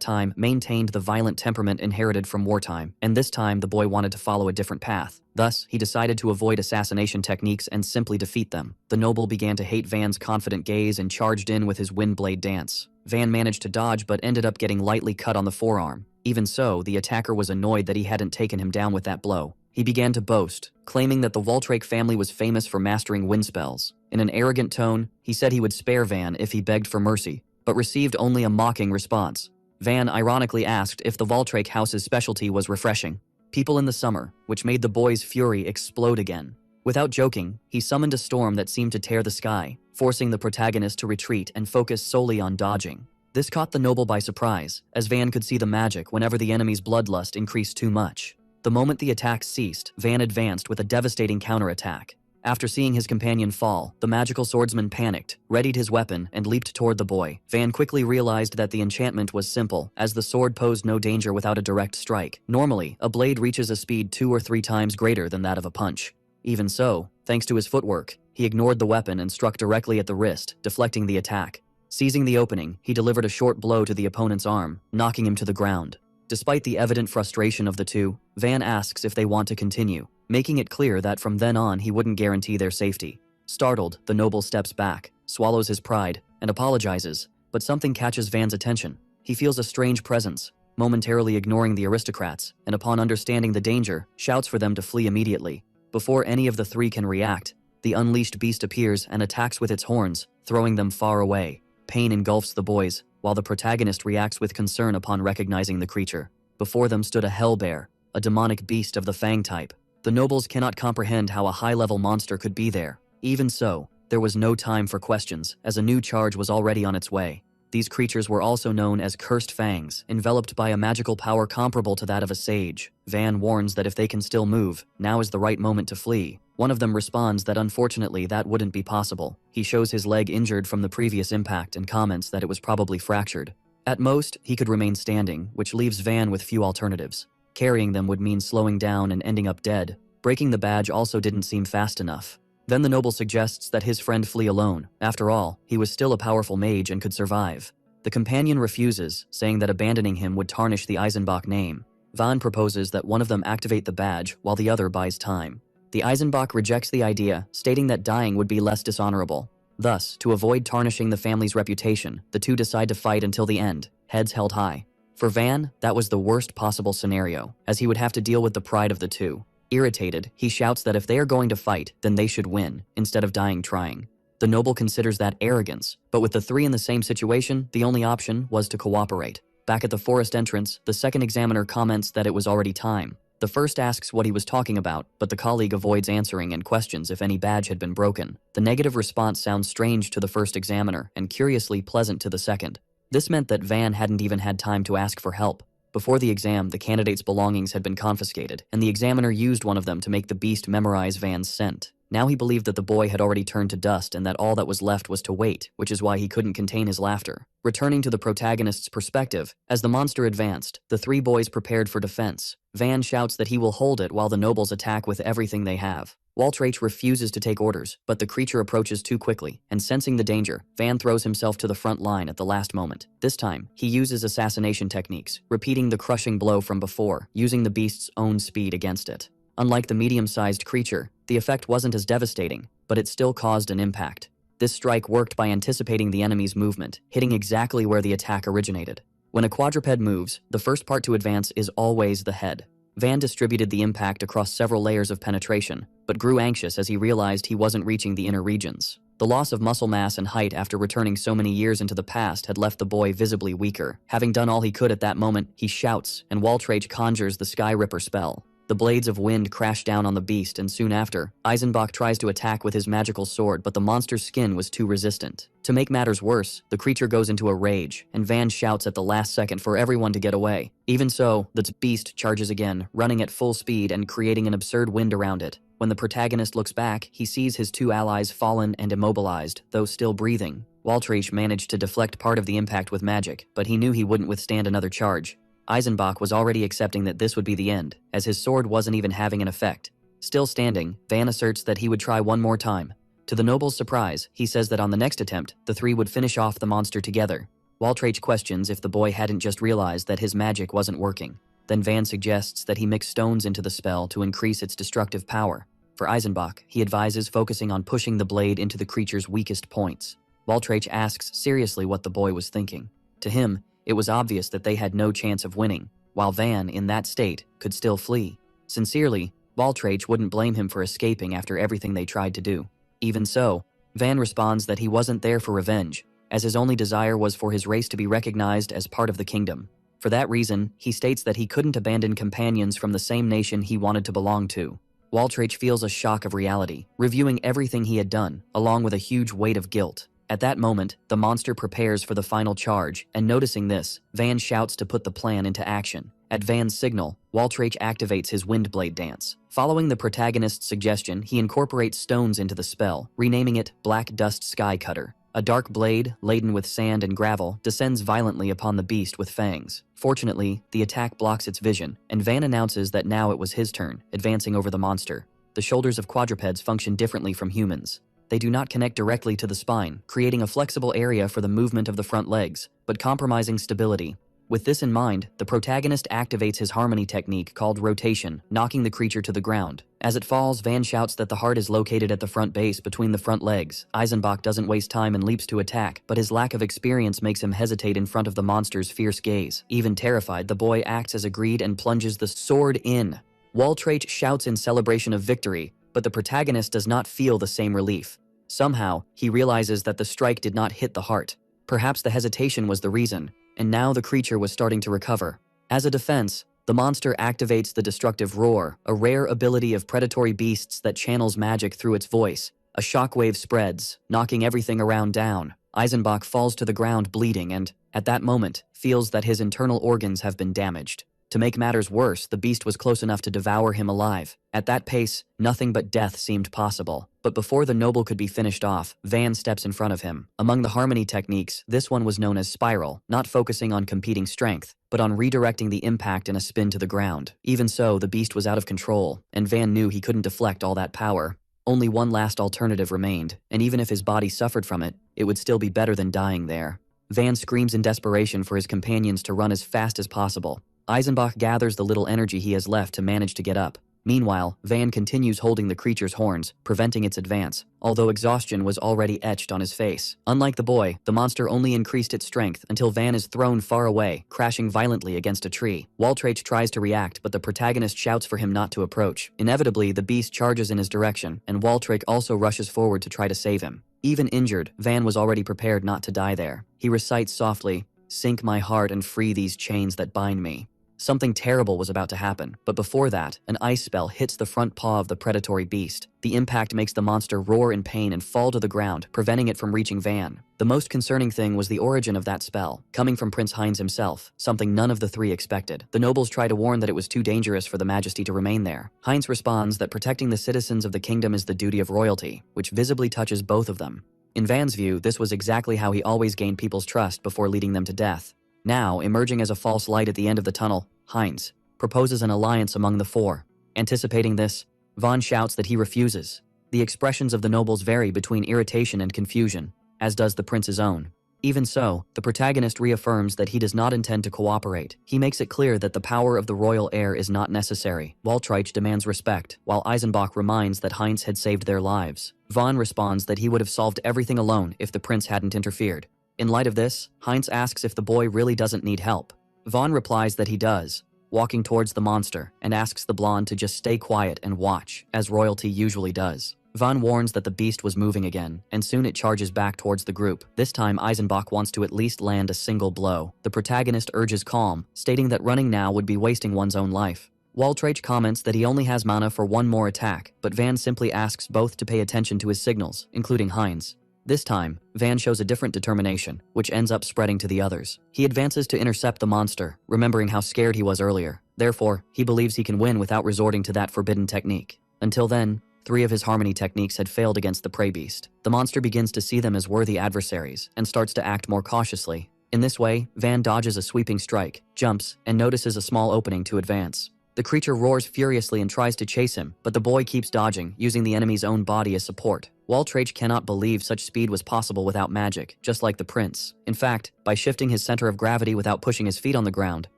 time maintained the violent temperament inherited from wartime, and this time the boy wanted to follow a different path. Thus, he decided to avoid assassination techniques and simply defeat them. The noble began to hate Van's confident gaze and charged in with his windblade dance. Van managed to dodge but ended up getting lightly cut on the forearm. Even so, the attacker was annoyed that he hadn't taken him down with that blow. He began to boast, claiming that the Valtrake family was famous for mastering wind spells. In an arrogant tone, he said he would spare Van if he begged for mercy, but received only a mocking response. Van ironically asked if the Valtrake house's specialty was refreshing people in the summer, which made the boy's fury explode again. Without joking, he summoned a storm that seemed to tear the sky, forcing the protagonist to retreat and focus solely on dodging. This caught the noble by surprise, as Van could see the magic whenever the enemy's bloodlust increased too much. The moment the attack ceased, Van advanced with a devastating counterattack. After seeing his companion fall, the magical swordsman panicked, readied his weapon, and leaped toward the boy. Van quickly realized that the enchantment was simple, as the sword posed no danger without a direct strike. Normally, a blade reaches a speed 2 or 3 times greater than that of a punch. Even so, thanks to his footwork, he ignored the weapon and struck directly at the wrist, deflecting the attack. Seizing the opening, he delivered a short blow to the opponent's arm, knocking him to the ground. Despite the evident frustration of the two, Van asks if they want to continue, making it clear that from then on he wouldn't guarantee their safety. Startled, the noble steps back, swallows his pride, and apologizes, but something catches Van's attention. He feels a strange presence, momentarily ignoring the aristocrats, and upon understanding the danger, shouts for them to flee immediately. Before any of the three can react, the unleashed beast appears and attacks with its horns, throwing them far away. Pain engulfs the boys, while the protagonist reacts with concern upon recognizing the creature. Before them stood a hellbear, a demonic beast of the fang type. The nobles cannot comprehend how a high-level monster could be there. Even so, there was no time for questions, as a new charge was already on its way. These creatures were also known as cursed fangs, enveloped by a magical power comparable to that of a sage. Van warns that if they can still move, now is the right moment to flee. One of them responds that unfortunately that wouldn't be possible. He shows his leg injured from the previous impact and comments that it was probably fractured. At most, he could remain standing, which leaves Van with few alternatives. Carrying them would mean slowing down and ending up dead. Breaking the badge also didn't seem fast enough. Then the noble suggests that his friend flee alone. After all, he was still a powerful mage and could survive. The companion refuses, saying that abandoning him would tarnish the Eisenbach name. Van proposes that one of them activate the badge while the other buys time. The Eisenbach rejects the idea, stating that dying would be less dishonorable. Thus, to avoid tarnishing the family's reputation, the two decide to fight until the end, heads held high. For Van, that was the worst possible scenario, as he would have to deal with the pride of the two. Irritated, he shouts that if they are going to fight, then they should win, instead of dying trying. The noble considers that arrogance, but with the three in the same situation, the only option was to cooperate. Back at the forest entrance, the second examiner comments that it was already time. The first asks what he was talking about, but the colleague avoids answering and questions if any badge had been broken. The negative response sounds strange to the first examiner and curiously pleasant to the second. This meant that Van hadn't even had time to ask for help. Before the exam, the candidate's belongings had been confiscated, and the examiner used one of them to make the beast memorize Van's scent. Now he believed that the boy had already turned to dust and that all that was left was to wait, which is why he couldn't contain his laughter. Returning to the protagonist's perspective, as the monster advanced, the three boys prepared for defense. Van shouts that he will hold it while the nobles attack with everything they have. Waltrach refuses to take orders, but the creature approaches too quickly, and sensing the danger, Van throws himself to the front line at the last moment. This time, he uses assassination techniques, repeating the crushing blow from before, using the beast's own speed against it. Unlike the medium-sized creature, the effect wasn't as devastating, but it still caused an impact. This strike worked by anticipating the enemy's movement, hitting exactly where the attack originated. When a quadruped moves, the first part to advance is always the head. Van distributed the impact across several layers of penetration, but grew anxious as he realized he wasn't reaching the inner regions. The loss of muscle mass and height after returning so many years into the past had left the boy visibly weaker. Having done all he could at that moment, he shouts, and Waltrage conjures the Sky Ripper spell. The blades of wind crash down on the beast, and soon after, Eisenbach tries to attack with his magical sword, but the monster's skin was too resistant. To make matters worse, the creature goes into a rage, and Van shouts at the last second for everyone to get away. Even so, the beast charges again, running at full speed and creating an absurd wind around it. When the protagonist looks back, he sees his two allies fallen and immobilized, though still breathing. Waltrage managed to deflect part of the impact with magic, but he knew he wouldn't withstand another charge. Eisenbach was already accepting that this would be the end, as his sword wasn't even having an effect. Still standing, Van asserts that he would try one more time. To the noble's surprise, he says that on the next attempt, the three would finish off the monster together. Waltrage questions if the boy hadn't just realized that his magic wasn't working. Then Van suggests that he mix stones into the spell to increase its destructive power. For Eisenbach, he advises focusing on pushing the blade into the creature's weakest points. Waltrage asks seriously what the boy was thinking. To him, it was obvious that they had no chance of winning, while Van, in that state, could still flee. Sincerely, Waltrage wouldn't blame him for escaping after everything they tried to do. Even so, Van responds that he wasn't there for revenge, as his only desire was for his race to be recognized as part of the kingdom. For that reason, he states that he couldn't abandon companions from the same nation he wanted to belong to. Waltrage feels a shock of reality, reviewing everything he had done, along with a huge weight of guilt. At that moment, the monster prepares for the final charge, and noticing this, Van shouts to put the plan into action. At Van's signal, Waltrage activates his Windblade dance. Following the protagonist's suggestion, he incorporates stones into the spell, renaming it Black Dust Sky Cutter. A dark blade, laden with sand and gravel, descends violently upon the beast with fangs. Fortunately, the attack blocks its vision, and Van announces that now it was his turn, advancing over the monster. The shoulders of quadrupeds function differently from humans. They do not connect directly to the spine, creating a flexible area for the movement of the front legs, but compromising stability. With this in mind, the protagonist activates his harmony technique called rotation, knocking the creature to the ground. As it falls, Van shouts that the heart is located at the front base between the front legs. Eisenbach doesn't waste time and leaps to attack, but his lack of experience makes him hesitate in front of the monster's fierce gaze. Even terrified, the boy acts as agreed and plunges the sword in. Waltrage shouts in celebration of victory, but the protagonist does not feel the same relief. Somehow, he realizes that the strike did not hit the heart. Perhaps the hesitation was the reason, and now the creature was starting to recover. As a defense, the monster activates the destructive roar, a rare ability of predatory beasts that channels magic through its voice. A shockwave spreads, knocking everything around down. Eisenbach falls to the ground bleeding and, at that moment, feels that his internal organs have been damaged. To make matters worse, the beast was close enough to devour him alive. At that pace, nothing but death seemed possible. But before the noble could be finished off, Van steps in front of him. Among the harmony techniques, this one was known as Spiral, not focusing on competing strength, but on redirecting the impact in a spin to the ground. Even so, the beast was out of control, and Van knew he couldn't deflect all that power. Only one last alternative remained, and even if his body suffered from it, it would still be better than dying there. Van screams in desperation for his companions to run as fast as possible. Eisenbach gathers the little energy he has left to manage to get up. Meanwhile, Van continues holding the creature's horns, preventing its advance, although exhaustion was already etched on his face. Unlike the boy, the monster only increased its strength until Van is thrown far away, crashing violently against a tree. Waltrage tries to react, but the protagonist shouts for him not to approach. Inevitably, the beast charges in his direction, and Waltrage also rushes forward to try to save him. Even injured, Van was already prepared not to die there. He recites softly, "Sink my heart and free these chains that bind me." Something terrible was about to happen, but before that, an ice spell hits the front paw of the predatory beast. The impact makes the monster roar in pain and fall to the ground, preventing it from reaching Van. The most concerning thing was the origin of that spell, coming from Prince Heinz himself, something none of the three expected. The nobles try to warn that it was too dangerous for the Majesty to remain there. Heinz responds that protecting the citizens of the kingdom is the duty of royalty, which visibly touches both of them. In Van's view, this was exactly how he always gained people's trust before leading them to death. Now, emerging as a false light at the end of the tunnel, Heinz proposes an alliance among the four. Anticipating this, Van shouts that he refuses. The expressions of the nobles vary between irritation and confusion, as does the prince's own. Even so, the protagonist reaffirms that he does not intend to cooperate. He makes it clear that the power of the royal heir is not necessary. Waltrage demands respect, while Eisenbach reminds that Heinz had saved their lives. Van responds that he would have solved everything alone if the prince hadn't interfered. In light of this, Heinz asks if the boy really doesn't need help. Van replies that he does, walking towards the monster, and asks the blonde to just stay quiet and watch, as royalty usually does. Van warns that the beast was moving again, and soon it charges back towards the group. This time, Eisenbach wants to at least land a single blow. The protagonist urges calm, stating that running now would be wasting one's own life. Waltraich comments that he only has mana for one more attack, but Van simply asks both to pay attention to his signals, including Heinz. This time, Van shows a different determination, which ends up spreading to the others. He advances to intercept the monster, remembering how scared he was earlier. Therefore, he believes he can win without resorting to that forbidden technique. Until then, 3 of his harmony techniques had failed against the prey beast. The monster begins to see them as worthy adversaries and starts to act more cautiously. In this way, Van dodges a sweeping strike, jumps, and notices a small opening to advance. The creature roars furiously and tries to chase him, but the boy keeps dodging, using the enemy's own body as support. Waltraich cannot believe such speed was possible without magic, just like the prince. In fact, by shifting his center of gravity without pushing his feet on the ground,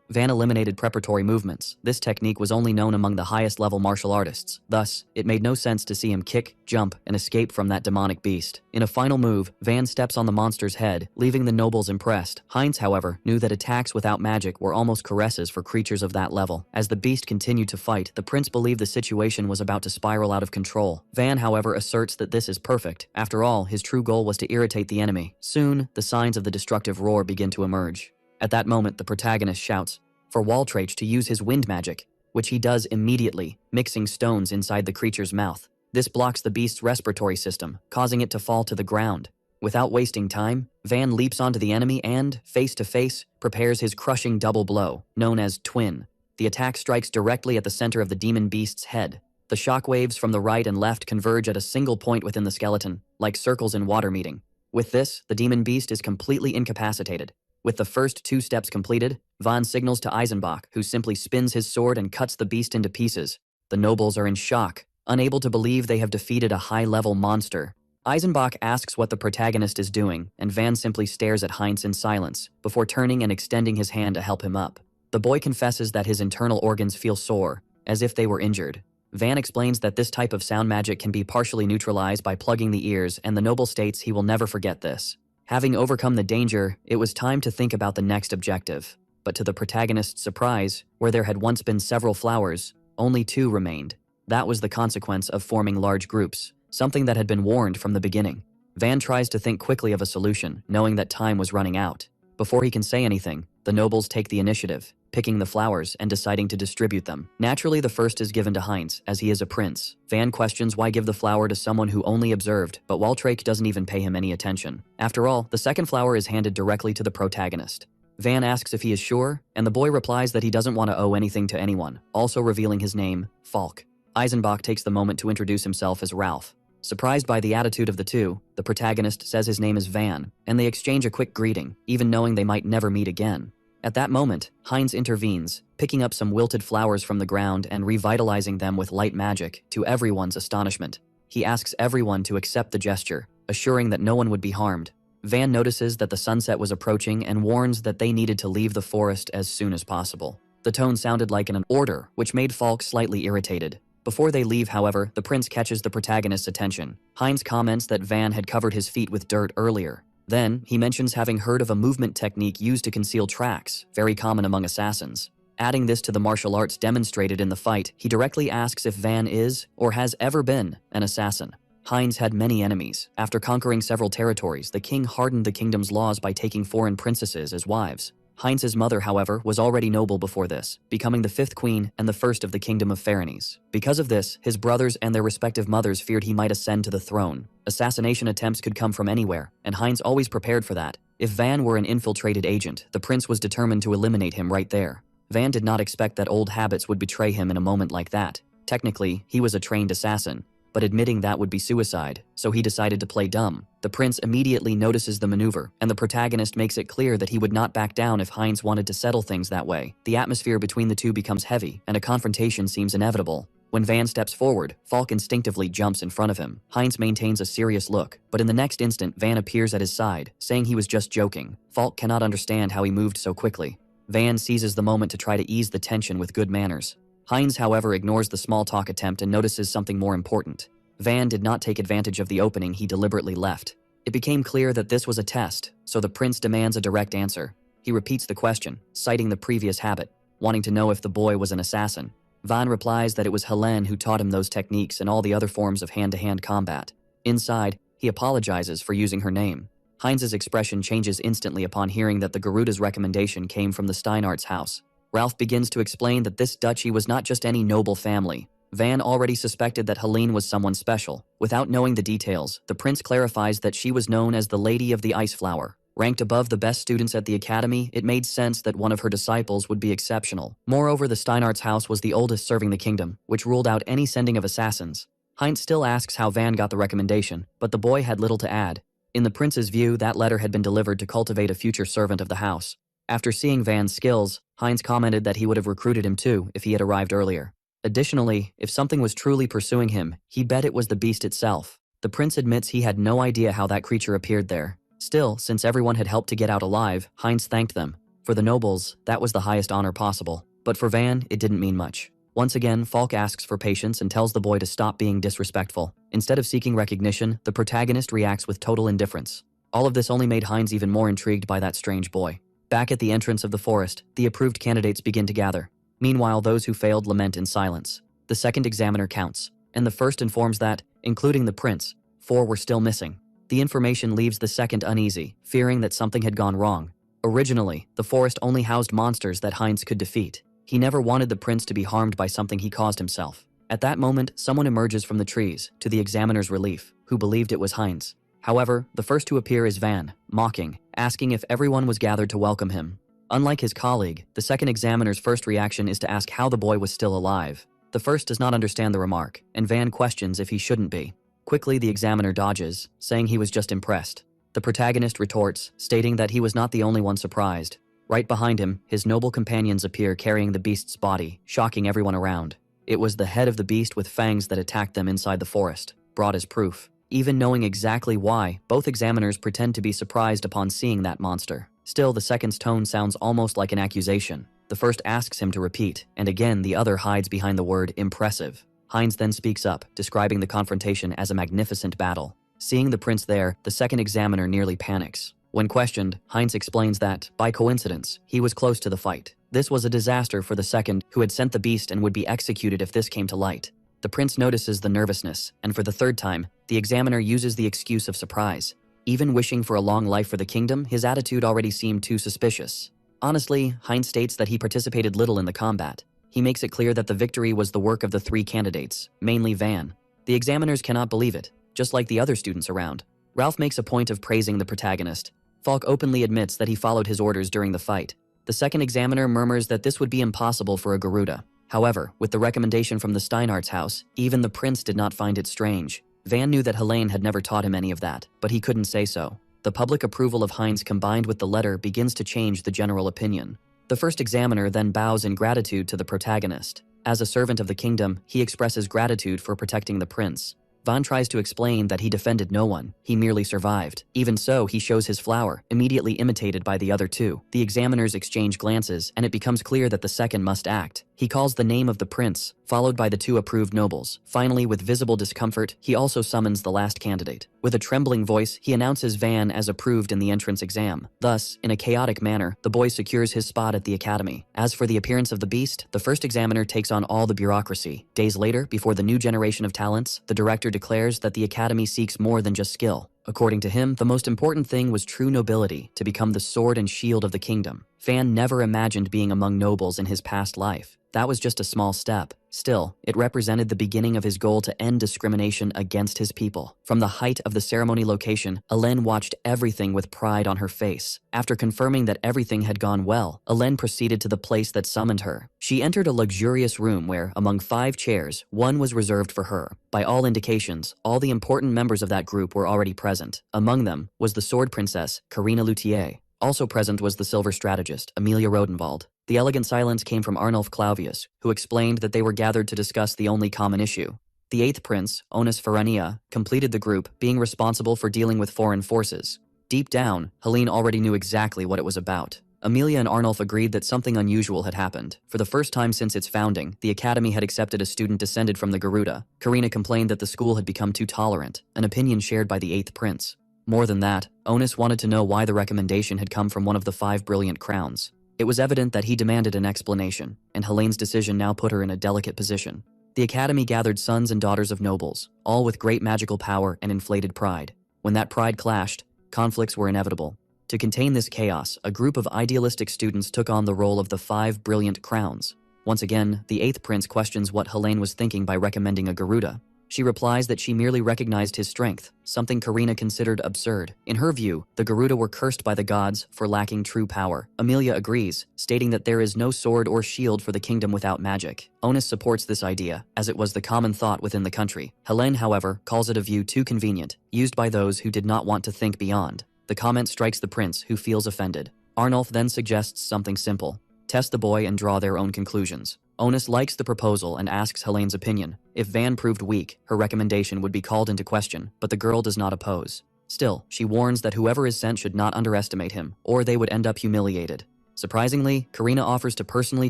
Van eliminated preparatory movements. This technique was only known among the highest-level martial artists. Thus, it made no sense to see him kick, jump, and escape from that demonic beast. In a final move, Van steps on the monster's head, leaving the nobles impressed. Heinz, however, knew that attacks without magic were almost caresses for creatures of that level. As the beast continued to fight, the prince believed the situation was about to spiral out of control. Van, however, asserts that this is perfect. After all, his true goal was to irritate the enemy. Soon, the signs of the destructive roar begin to emerge. At that moment, the protagonist shouts for Waltraich to use his wind magic, which he does immediately, mixing stones inside the creature's mouth. This blocks the beast's respiratory system, causing it to fall to the ground. Without wasting time, Van leaps onto the enemy and, face to face, prepares his crushing double blow, known as Twin. The attack strikes directly at the center of the demon beast's head. The shockwaves from the right and left converge at a single point within the skeleton, like circles in water meeting. With this, the demon beast is completely incapacitated. With the first 2 steps completed, Van signals to Eisenbach, who simply spins his sword and cuts the beast into pieces. The nobles are in shock, unable to believe they have defeated a high-level monster. Eisenbach asks what the protagonist is doing, and Van simply stares at Heinz in silence, before turning and extending his hand to help him up. The boy confesses that his internal organs feel sore, as if they were injured. Van explains that this type of sound magic can be partially neutralized by plugging the ears, and the noble states he will never forget this. Having overcome the danger, it was time to think about the next objective. But to the protagonist's surprise, where there had once been several flowers, only 2 remained. That was the consequence of forming large groups, something that had been warned from the beginning. Van tries to think quickly of a solution, knowing that time was running out. Before he can say anything, the nobles take the initiative, picking the flowers and deciding to distribute them. Naturally, the first is given to Heinz, as he is a prince. Van questions why give the flower to someone who only observed, but Waltraich doesn't even pay him any attention. After all, the second flower is handed directly to the protagonist. Van asks if he is sure, and the boy replies that he doesn't want to owe anything to anyone, also revealing his name, Falk. Eisenbach takes the moment to introduce himself as Ralph. Surprised by the attitude of the 2, the protagonist says his name is Van, and they exchange a quick greeting, even knowing they might never meet again. At that moment, Heinz intervenes, picking up some wilted flowers from the ground and revitalizing them with light magic, to everyone's astonishment. He asks everyone to accept the gesture, assuring that no one would be harmed. Van notices that the sunset was approaching and warns that they needed to leave the forest as soon as possible. The tone sounded like an order, which made Falk slightly irritated. Before they leave, however, the prince catches the protagonist's attention. Heinz comments that Van had covered his feet with dirt earlier. Then, he mentions having heard of a movement technique used to conceal tracks, very common among assassins. Adding this to the martial arts demonstrated in the fight, he directly asks if Van is, or has ever been, an assassin. Heinz had many enemies. After conquering several territories, the king hardened the kingdom's laws by taking foreign princesses as wives. Heinz's mother, however, was already noble before this, becoming the 5th queen and the first of the kingdom of Faranese. Because of this, his brothers and their respective mothers feared he might ascend to the throne. Assassination attempts could come from anywhere, and Heinz always prepared for that. If Van were an infiltrated agent, the prince was determined to eliminate him right there. Van did not expect that old habits would betray him in a moment like that. Technically, he was a trained assassin, but admitting that would be suicide, so he decided to play dumb. The prince immediately notices the maneuver, and the protagonist makes it clear that he would not back down if Heinz wanted to settle things that way. The atmosphere between the 2 becomes heavy, and a confrontation seems inevitable. When Van steps forward, Falk instinctively jumps in front of him. Heinz maintains a serious look, but in the next instant, Van appears at his side, saying he was just joking. Falk cannot understand how he moved so quickly. Van seizes the moment to try to ease the tension with good manners. Heinz, however, ignores the small talk attempt and notices something more important. Van did not take advantage of the opening he deliberately left. It became clear that this was a test, so the prince demands a direct answer. He repeats the question, citing the previous habit, wanting to know if the boy was an assassin. Van replies that it was Helene who taught him those techniques and all the other forms of hand-to-hand combat. Inside, he apologizes for using her name. Heinz's expression changes instantly upon hearing that the Garuda's recommendation came from the Steinart's house. Ralph begins to explain that this duchy was not just any noble family. Van already suspected that Helene was someone special. Without knowing the details, the prince clarifies that she was known as the Lady of the Ice Flower. Ranked above the best students at the academy, it made sense that one of her disciples would be exceptional. Moreover, the Steinart's house was the oldest serving the kingdom, which ruled out any sending of assassins. Heinz still asks how Van got the recommendation, but the boy had little to add. In the prince's view, that letter had been delivered to cultivate a future servant of the house. After seeing Van's skills, Heinz commented that he would have recruited him too if he had arrived earlier. Additionally, if something was truly pursuing him, he bet it was the beast itself. The prince admits he had no idea how that creature appeared there. Still, since everyone had helped to get out alive, Heinz thanked them. For the nobles, that was the highest honor possible. But for Van, it didn't mean much. Once again, Falk asks for patience and tells the boy to stop being disrespectful. Instead of seeking recognition, the protagonist reacts with total indifference. All of this only made Heinz even more intrigued by that strange boy. Back at the entrance of the forest, the approved candidates begin to gather. Meanwhile, those who failed lament in silence. The second examiner counts, and the first informs that, including the prince, 4 were still missing. The information leaves the second uneasy, fearing that something had gone wrong. Originally, the forest only housed monsters that Heinz could defeat. He never wanted the prince to be harmed by something he caused himself. At that moment, someone emerges from the trees, to the examiner's relief, who believed it was Heinz. However, the first to appear is Van, mocking, asking if everyone was gathered to welcome him. Unlike his colleague, the second examiner's first reaction is to ask how the boy was still alive. The first does not understand the remark, and Van questions if he shouldn't be. Quickly, the examiner dodges, saying he was just impressed. The protagonist retorts, stating that he was not the only one surprised. Right behind him, his noble companions appear carrying the beast's body, shocking everyone around. It was the head of the beast with fangs that attacked them inside the forest, brought as proof. Even knowing exactly why, both examiners pretend to be surprised upon seeing that monster. Still, the second's tone sounds almost like an accusation. The first asks him to repeat, and again the other hides behind the word impressive. Heinz then speaks up, describing the confrontation as a magnificent battle. Seeing the prince there, the second examiner nearly panics. When questioned, Heinz explains that, by coincidence, he was close to the fight. This was a disaster for the second, who had sent the beast and would be executed if this came to light. The prince notices the nervousness, and for the third time, the examiner uses the excuse of surprise. Even wishing for a long life for the kingdom, his attitude already seemed too suspicious. Honestly, Heinz states that he participated little in the combat. He makes it clear that the victory was the work of the 3 candidates, mainly Van. The examiners cannot believe it, just like the other students around. Ralph makes a point of praising the protagonist. Falk openly admits that he followed his orders during the fight. The second examiner murmurs that this would be impossible for a Garuda. However, with the recommendation from the Steinart's house, even the prince did not find it strange. Van knew that Helene had never taught him any of that, but he couldn't say so. The public approval of Heinz combined with the letter begins to change the general opinion. The first examiner then bows in gratitude to the protagonist. As a servant of the kingdom, he expresses gratitude for protecting the prince. Van tries to explain that he defended no one, he merely survived. Even so, he shows his flower, immediately imitated by the other 2. The examiners exchange glances, and it becomes clear that the second must act. He calls the name of the prince, followed by the 2 approved nobles. Finally, with visible discomfort, he also summons the last candidate. With a trembling voice, he announces Van as approved in the entrance exam. Thus, in a chaotic manner, the boy secures his spot at the academy. As for the appearance of the beast, the first examiner takes on all the bureaucracy. Days later, before the new generation of talents, the director declares that the academy seeks more than just skill. According to him, the most important thing was true nobility, to become the sword and shield of the kingdom. Van never imagined being among nobles in his past life. That was just a small step. Still, it represented the beginning of his goal to end discrimination against his people. From the height of the ceremony location, Hélène watched everything with pride on her face. After confirming that everything had gone well, Hélène proceeded to the place that summoned her. She entered a luxurious room where, among 5 chairs, one was reserved for her. By all indications, all the important members of that group were already present. Among them was the sword princess, Karina Luthier. Also present was the silver strategist, Amelia Rodenwald. The elegant silence came from Arnulf Clauvius, who explained that they were gathered to discuss the only common issue. The 8th prince, Onus Ferrania, completed the group, being responsible for dealing with foreign forces. Deep down, Helene already knew exactly what it was about. Amelia and Arnulf agreed that something unusual had happened. For the first time since its founding, the academy had accepted a student descended from the Garuda. Karina complained that the school had become too tolerant, an opinion shared by the 8th prince. More than that, Onus wanted to know why the recommendation had come from one of the 5 brilliant crowns. It was evident that he demanded an explanation, and Helene's decision now put her in a delicate position. The academy gathered sons and daughters of nobles, all with great magical power and inflated pride. When that pride clashed, conflicts were inevitable. To contain this chaos, a group of idealistic students took on the role of the 5 brilliant crowns. Once again, the 8th prince questions what Helene was thinking by recommending a Garuda. She replies that she merely recognized his strength, something Karina considered absurd. In her view, the Garuda were cursed by the gods for lacking true power. Amelia agrees, stating that there is no sword or shield for the kingdom without magic. Onus supports this idea, as it was the common thought within the country. Helene, however, calls it a view too convenient, used by those who did not want to think beyond. The comment strikes the prince, who feels offended. Arnulf then suggests something simple. Test the boy and draw their own conclusions. Onus likes the proposal and asks Helene's opinion. If Van proved weak, her recommendation would be called into question, but the girl does not oppose. Still, she warns that whoever is sent should not underestimate him, or they would end up humiliated. Surprisingly, Karina offers to personally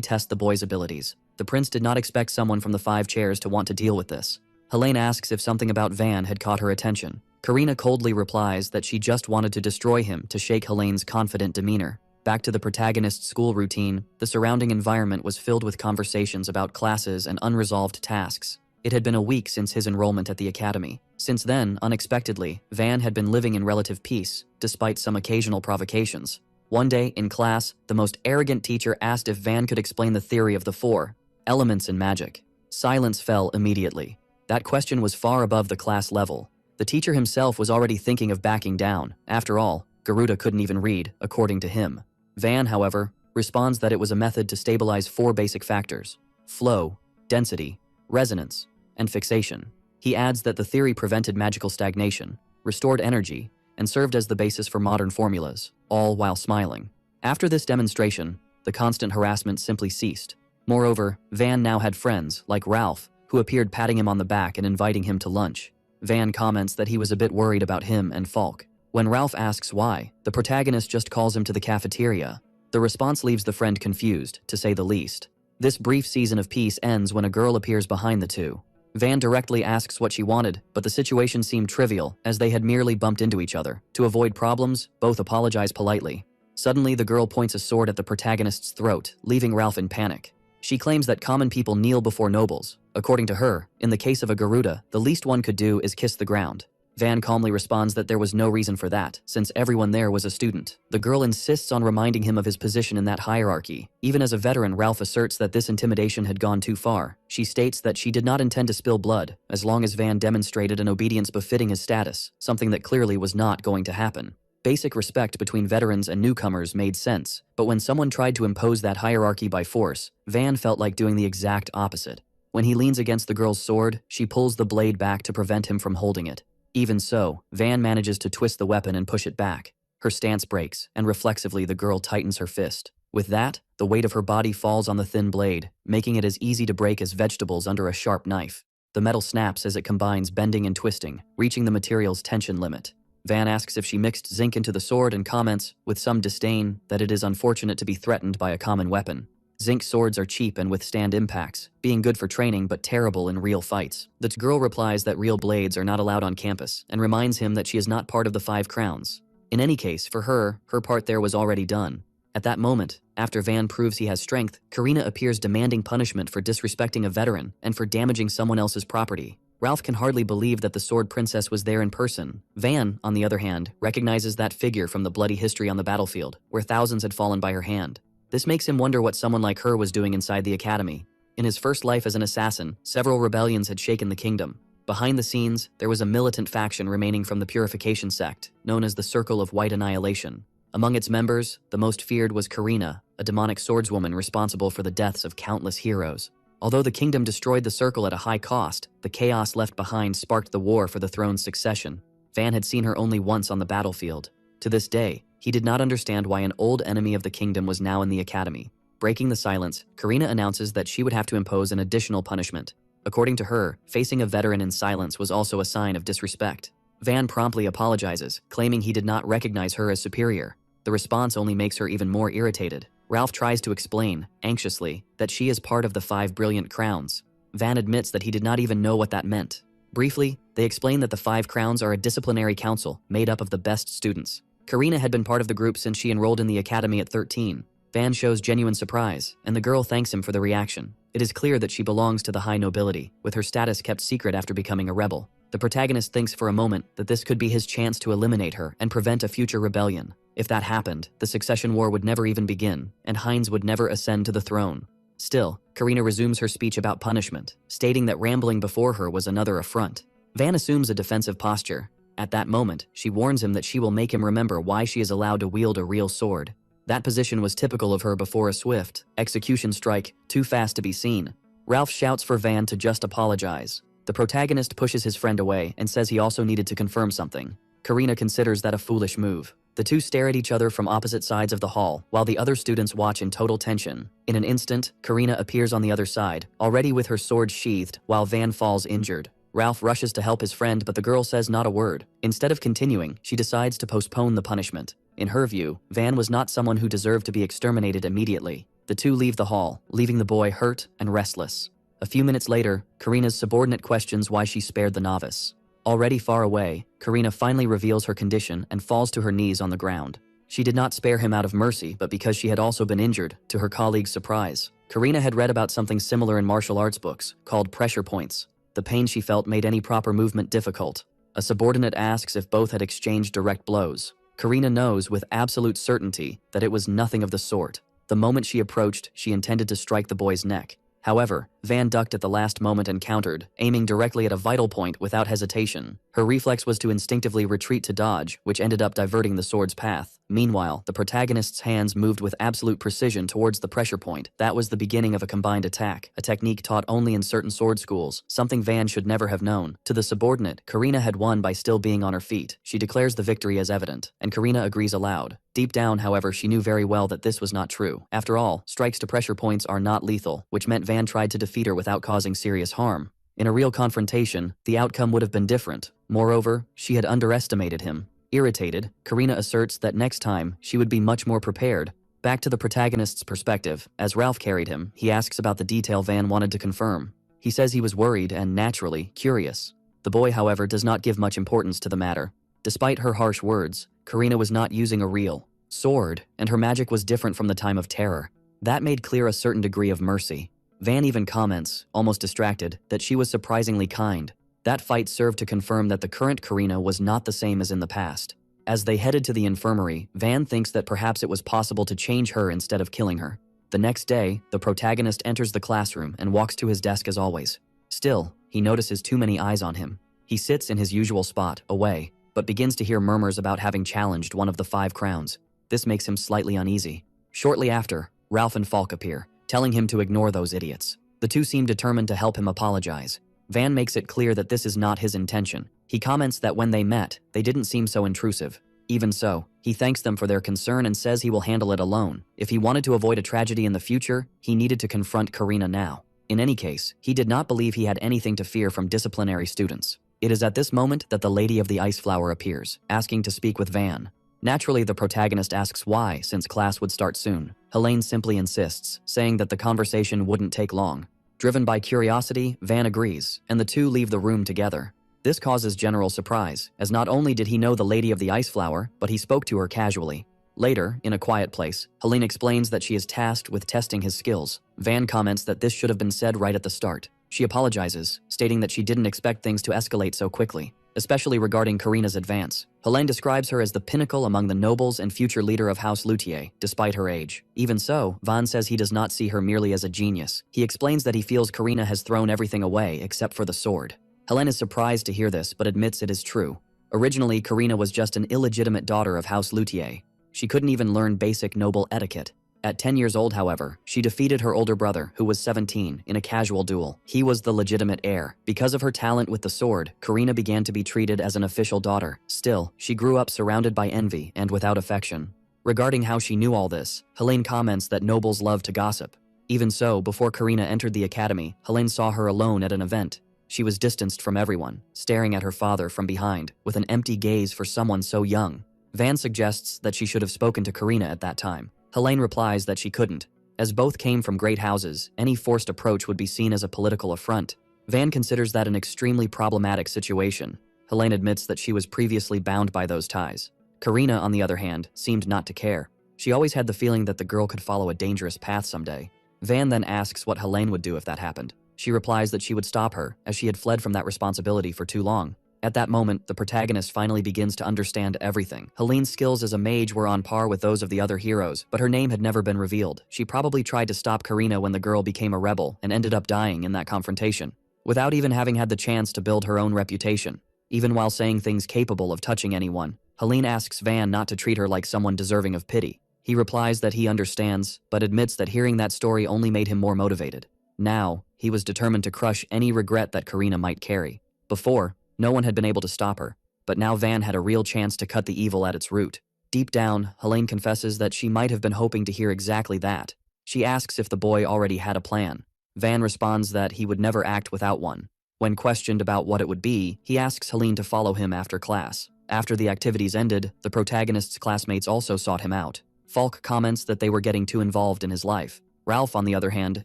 test the boy's abilities. The prince did not expect someone from the 5 chairs to want to deal with this. Helene asks if something about Van had caught her attention. Karina coldly replies that she just wanted to destroy him to shake Helene's confident demeanor. Back to the protagonist's school routine, the surrounding environment was filled with conversations about classes and unresolved tasks. It had been a week since his enrollment at the academy. Since then, unexpectedly, Van had been living in relative peace, despite some occasional provocations. One day, in class, the most arrogant teacher asked if Van could explain the theory of the 4 elements in magic. Silence fell immediately. That question was far above the class level. The teacher himself was already thinking of backing down. After all, Garuda couldn't even read, according to him. Van, however, responds that it was a method to stabilize 4 basic factors: flow, density, resonance, and fixation. He adds that the theory prevented magical stagnation, restored energy, and served as the basis for modern formulas, all while smiling. After this demonstration, the constant harassment simply ceased. Moreover, Van now had friends, like Ralph, who appeared patting him on the back and inviting him to lunch. Van comments that he was a bit worried about him and Falk. When Ralph asks why, the protagonist just calls him to the cafeteria. The response leaves the friend confused, to say the least. This brief season of peace ends when a girl appears behind the two. Van directly asks what she wanted, but the situation seemed trivial, as they had merely bumped into each other. To avoid problems, both apologize politely. Suddenly, the girl points a sword at the protagonist's throat, leaving Ralph in panic. She claims that common people kneel before nobles. According to her, in the case of a Garuda, the least one could do is kiss the ground. Van calmly responds that there was no reason for that, since everyone there was a student. The girl insists on reminding him of his position in that hierarchy. Even as a veteran, Ralph asserts that this intimidation had gone too far. She states that she did not intend to spill blood, as long as Van demonstrated an obedience befitting his status, something that clearly was not going to happen. Basic respect between veterans and newcomers made sense, but when someone tried to impose that hierarchy by force, Van felt like doing the exact opposite. When he leans against the girl's sword, she pulls the blade back to prevent him from holding it. Even so, Van manages to twist the weapon and push it back. Her stance breaks, and reflexively the girl tightens her fist. With that, the weight of her body falls on the thin blade, making it as easy to break as vegetables under a sharp knife. The metal snaps as it combines bending and twisting, reaching the material's tension limit. Van asks if she mixed zinc into the sword and comments, with some disdain, that it is unfortunate to be threatened by a common weapon. Zinc swords are cheap and withstand impacts, being good for training but terrible in real fights. The girl replies that real blades are not allowed on campus, and reminds him that she is not part of the 5 crowns. In any case, for her, her part there was already done. At that moment, after Van proves he has strength, Karina appears demanding punishment for disrespecting a veteran and for damaging someone else's property. Ralph can hardly believe that the Sword Princess was there in person. Van, on the other hand, recognizes that figure from the bloody history on the battlefield, where thousands had fallen by her hand. This makes him wonder what someone like her was doing inside the academy. In his first life as an assassin, several rebellions had shaken the kingdom. Behind the scenes, there was a militant faction remaining from the Purification sect, known as the Circle of White Annihilation. Among its members, the most feared was Karina, a demonic swordswoman responsible for the deaths of countless heroes. Although the kingdom destroyed the circle at a high cost, the chaos left behind sparked the war for the throne's succession. Van had seen her only once on the battlefield. To this day, he did not understand why an old enemy of the kingdom was now in the academy. Breaking the silence, Karina announces that she would have to impose an additional punishment. According to her, facing a veteran in silence was also a sign of disrespect. Van promptly apologizes, claiming he did not recognize her as superior. The response only makes her even more irritated. Ralph tries to explain, anxiously, that she is part of the 5 brilliant crowns. Van admits that he did not even know what that meant. Briefly, they explain that the 5 crowns are a disciplinary council made up of the best students. Karina had been part of the group since she enrolled in the academy at 13. Van shows genuine surprise, and the girl thanks him for the reaction. It is clear that she belongs to the high nobility, with her status kept secret after becoming a rebel. The protagonist thinks for a moment that this could be his chance to eliminate her and prevent a future rebellion. If that happened, the succession war would never even begin, and Heinz would never ascend to the throne. Still, Karina resumes her speech about punishment, stating that rambling before her was another affront. Van assumes a defensive posture. At that moment, she warns him that she will make him remember why she is allowed to wield a real sword. That position was typical of her before a swift execution strike, too fast to be seen. Ralph shouts for Van to just apologize. The protagonist pushes his friend away and says he also needed to confirm something. Karina considers that a foolish move. The two stare at each other from opposite sides of the hall, while the other students watch in total tension. In an instant, Karina appears on the other side, already with her sword sheathed, while Van falls injured. Ralph rushes to help his friend, but the girl says not a word. Instead of continuing, she decides to postpone the punishment. In her view, Van was not someone who deserved to be exterminated immediately. The two leave the hall, leaving the boy hurt and restless. A few minutes later, Karina's subordinate questions why she spared the novice. Already far away, Karina finally reveals her condition and falls to her knees on the ground. She did not spare him out of mercy, but because she had also been injured, to her colleague's surprise. Karina had read about something similar in martial arts books, called pressure points. The pain she felt made any proper movement difficult. A subordinate asks if both had exchanged direct blows. Karina knows with absolute certainty that it was nothing of the sort. The moment she approached, she intended to strike the boy's neck. However, Van ducked at the last moment and countered, aiming directly at a vital point without hesitation. Her reflex was to instinctively retreat to dodge, which ended up diverting the sword's path. Meanwhile, the protagonist's hands moved with absolute precision towards the pressure point. That was the beginning of a combined attack, a technique taught only in certain sword schools, something Van should never have known. To the subordinate, Karina had won by still being on her feet. She declares the victory as evident, and Karina agrees aloud. Deep down, however, she knew very well that this was not true. After all, strikes to pressure points are not lethal, which meant Van tried to defeat her without causing serious harm. In a real confrontation, the outcome would have been different. Moreover, she had underestimated him. Irritated, Karina asserts that next time, she would be much more prepared. Back to the protagonist's perspective, as Ralph carried him, he asks about the detail Van wanted to confirm. He says he was worried and, naturally, curious. The boy, however, does not give much importance to the matter. Despite her harsh words, Karina was not using a real sword, and her magic was different from the time of terror. That made clear a certain degree of mercy. Van even comments, almost distracted, that she was surprisingly kind. That fight served to confirm that the current Karina was not the same as in the past. As they headed to the infirmary, Van thinks that perhaps it was possible to change her instead of killing her. The next day, the protagonist enters the classroom and walks to his desk as always. Still, he notices too many eyes on him. He sits in his usual spot, away, but begins to hear murmurs about having challenged one of the 5 crowns. This makes him slightly uneasy. Shortly after, Ralph and Falk appear, telling him to ignore those idiots. The two seem determined to help him apologize. Van makes it clear that this is not his intention. He comments that when they met, they didn't seem so intrusive. Even so, he thanks them for their concern and says he will handle it alone. If he wanted to avoid a tragedy in the future, he needed to confront Karina now. In any case, he did not believe he had anything to fear from disciplinary students. It is at this moment that the Lady of the Ice Flower appears, asking to speak with Van. Naturally, the protagonist asks why, since class would start soon. Helene simply insists, saying that the conversation wouldn't take long. Driven by curiosity, Van agrees, and the two leave the room together. This causes general surprise, as not only did he know the Lady of the Ice Flower, but he spoke to her casually. Later, in a quiet place, Helene explains that she is tasked with testing his skills. Van comments that this should have been said right at the start. She apologizes, stating that she didn't expect things to escalate so quickly, especially regarding Karina's advance. Helene describes her as the pinnacle among the nobles and future leader of House Luthier, despite her age. Even so, Van says he does not see her merely as a genius. He explains that he feels Karina has thrown everything away except for the sword. Helene is surprised to hear this, but admits it is true. Originally, Karina was just an illegitimate daughter of House Luthier. She couldn't even learn basic noble etiquette. At 10 years old, however, she defeated her older brother, who was 17, in a casual duel. He was the legitimate heir. Because of her talent with the sword, Karina began to be treated as an official daughter. Still, she grew up surrounded by envy and without affection. Regarding how she knew all this, Helene comments that nobles love to gossip. Even so, before Karina entered the academy, Helene saw her alone at an event. She was distanced from everyone, staring at her father from behind, with an empty gaze for someone so young. Van suggests that she should have spoken to Karina at that time. Helene replies that she couldn't. As both came from great houses, any forced approach would be seen as a political affront. Van considers that an extremely problematic situation. Helene admits that she was previously bound by those ties. Karina, on the other hand, seemed not to care. She always had the feeling that the girl could follow a dangerous path someday. Van then asks what Helene would do if that happened. She replies that she would stop her, as she had fled from that responsibility for too long. At that moment, the protagonist finally begins to understand everything. Helene's skills as a mage were on par with those of the other heroes, but her name had never been revealed. She probably tried to stop Karina when the girl became a rebel and ended up dying in that confrontation, without even having had the chance to build her own reputation. Even while saying things capable of touching anyone, Helene asks Van not to treat her like someone deserving of pity. He replies that he understands, but admits that hearing that story only made him more motivated. Now, he was determined to crush any regret that Karina might carry. Before, no one had been able to stop her, but now Van had a real chance to cut the evil at its root. Deep down, Helene confesses that she might have been hoping to hear exactly that. She asks if the boy already had a plan. Van responds that he would never act without one. When questioned about what it would be, he asks Helene to follow him after class. After the activities ended, the protagonist's classmates also sought him out. Falk comments that they were getting too involved in his life. Ralph, on the other hand,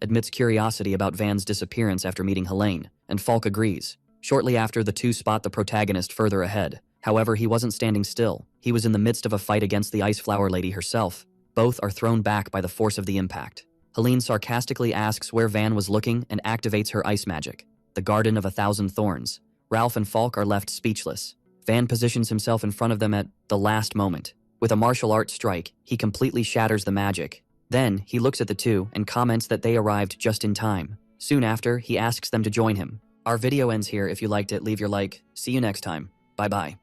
admits curiosity about Van's disappearance after meeting Helene, and Falk agrees. Shortly after, the two spot the protagonist further ahead. However, he wasn't standing still. He was in the midst of a fight against the Ice Flower Lady herself. Both are thrown back by the force of the impact. Helene sarcastically asks where Van was looking and activates her ice magic, the Garden of 1,000 Thorns. Ralph and Falk are left speechless. Van positions himself in front of them at the last moment. With a martial arts strike, he completely shatters the magic. Then, he looks at the two and comments that they arrived just in time. Soon after, he asks them to join him. Our video ends here. If you liked it, leave your like. See you next time. Bye-bye.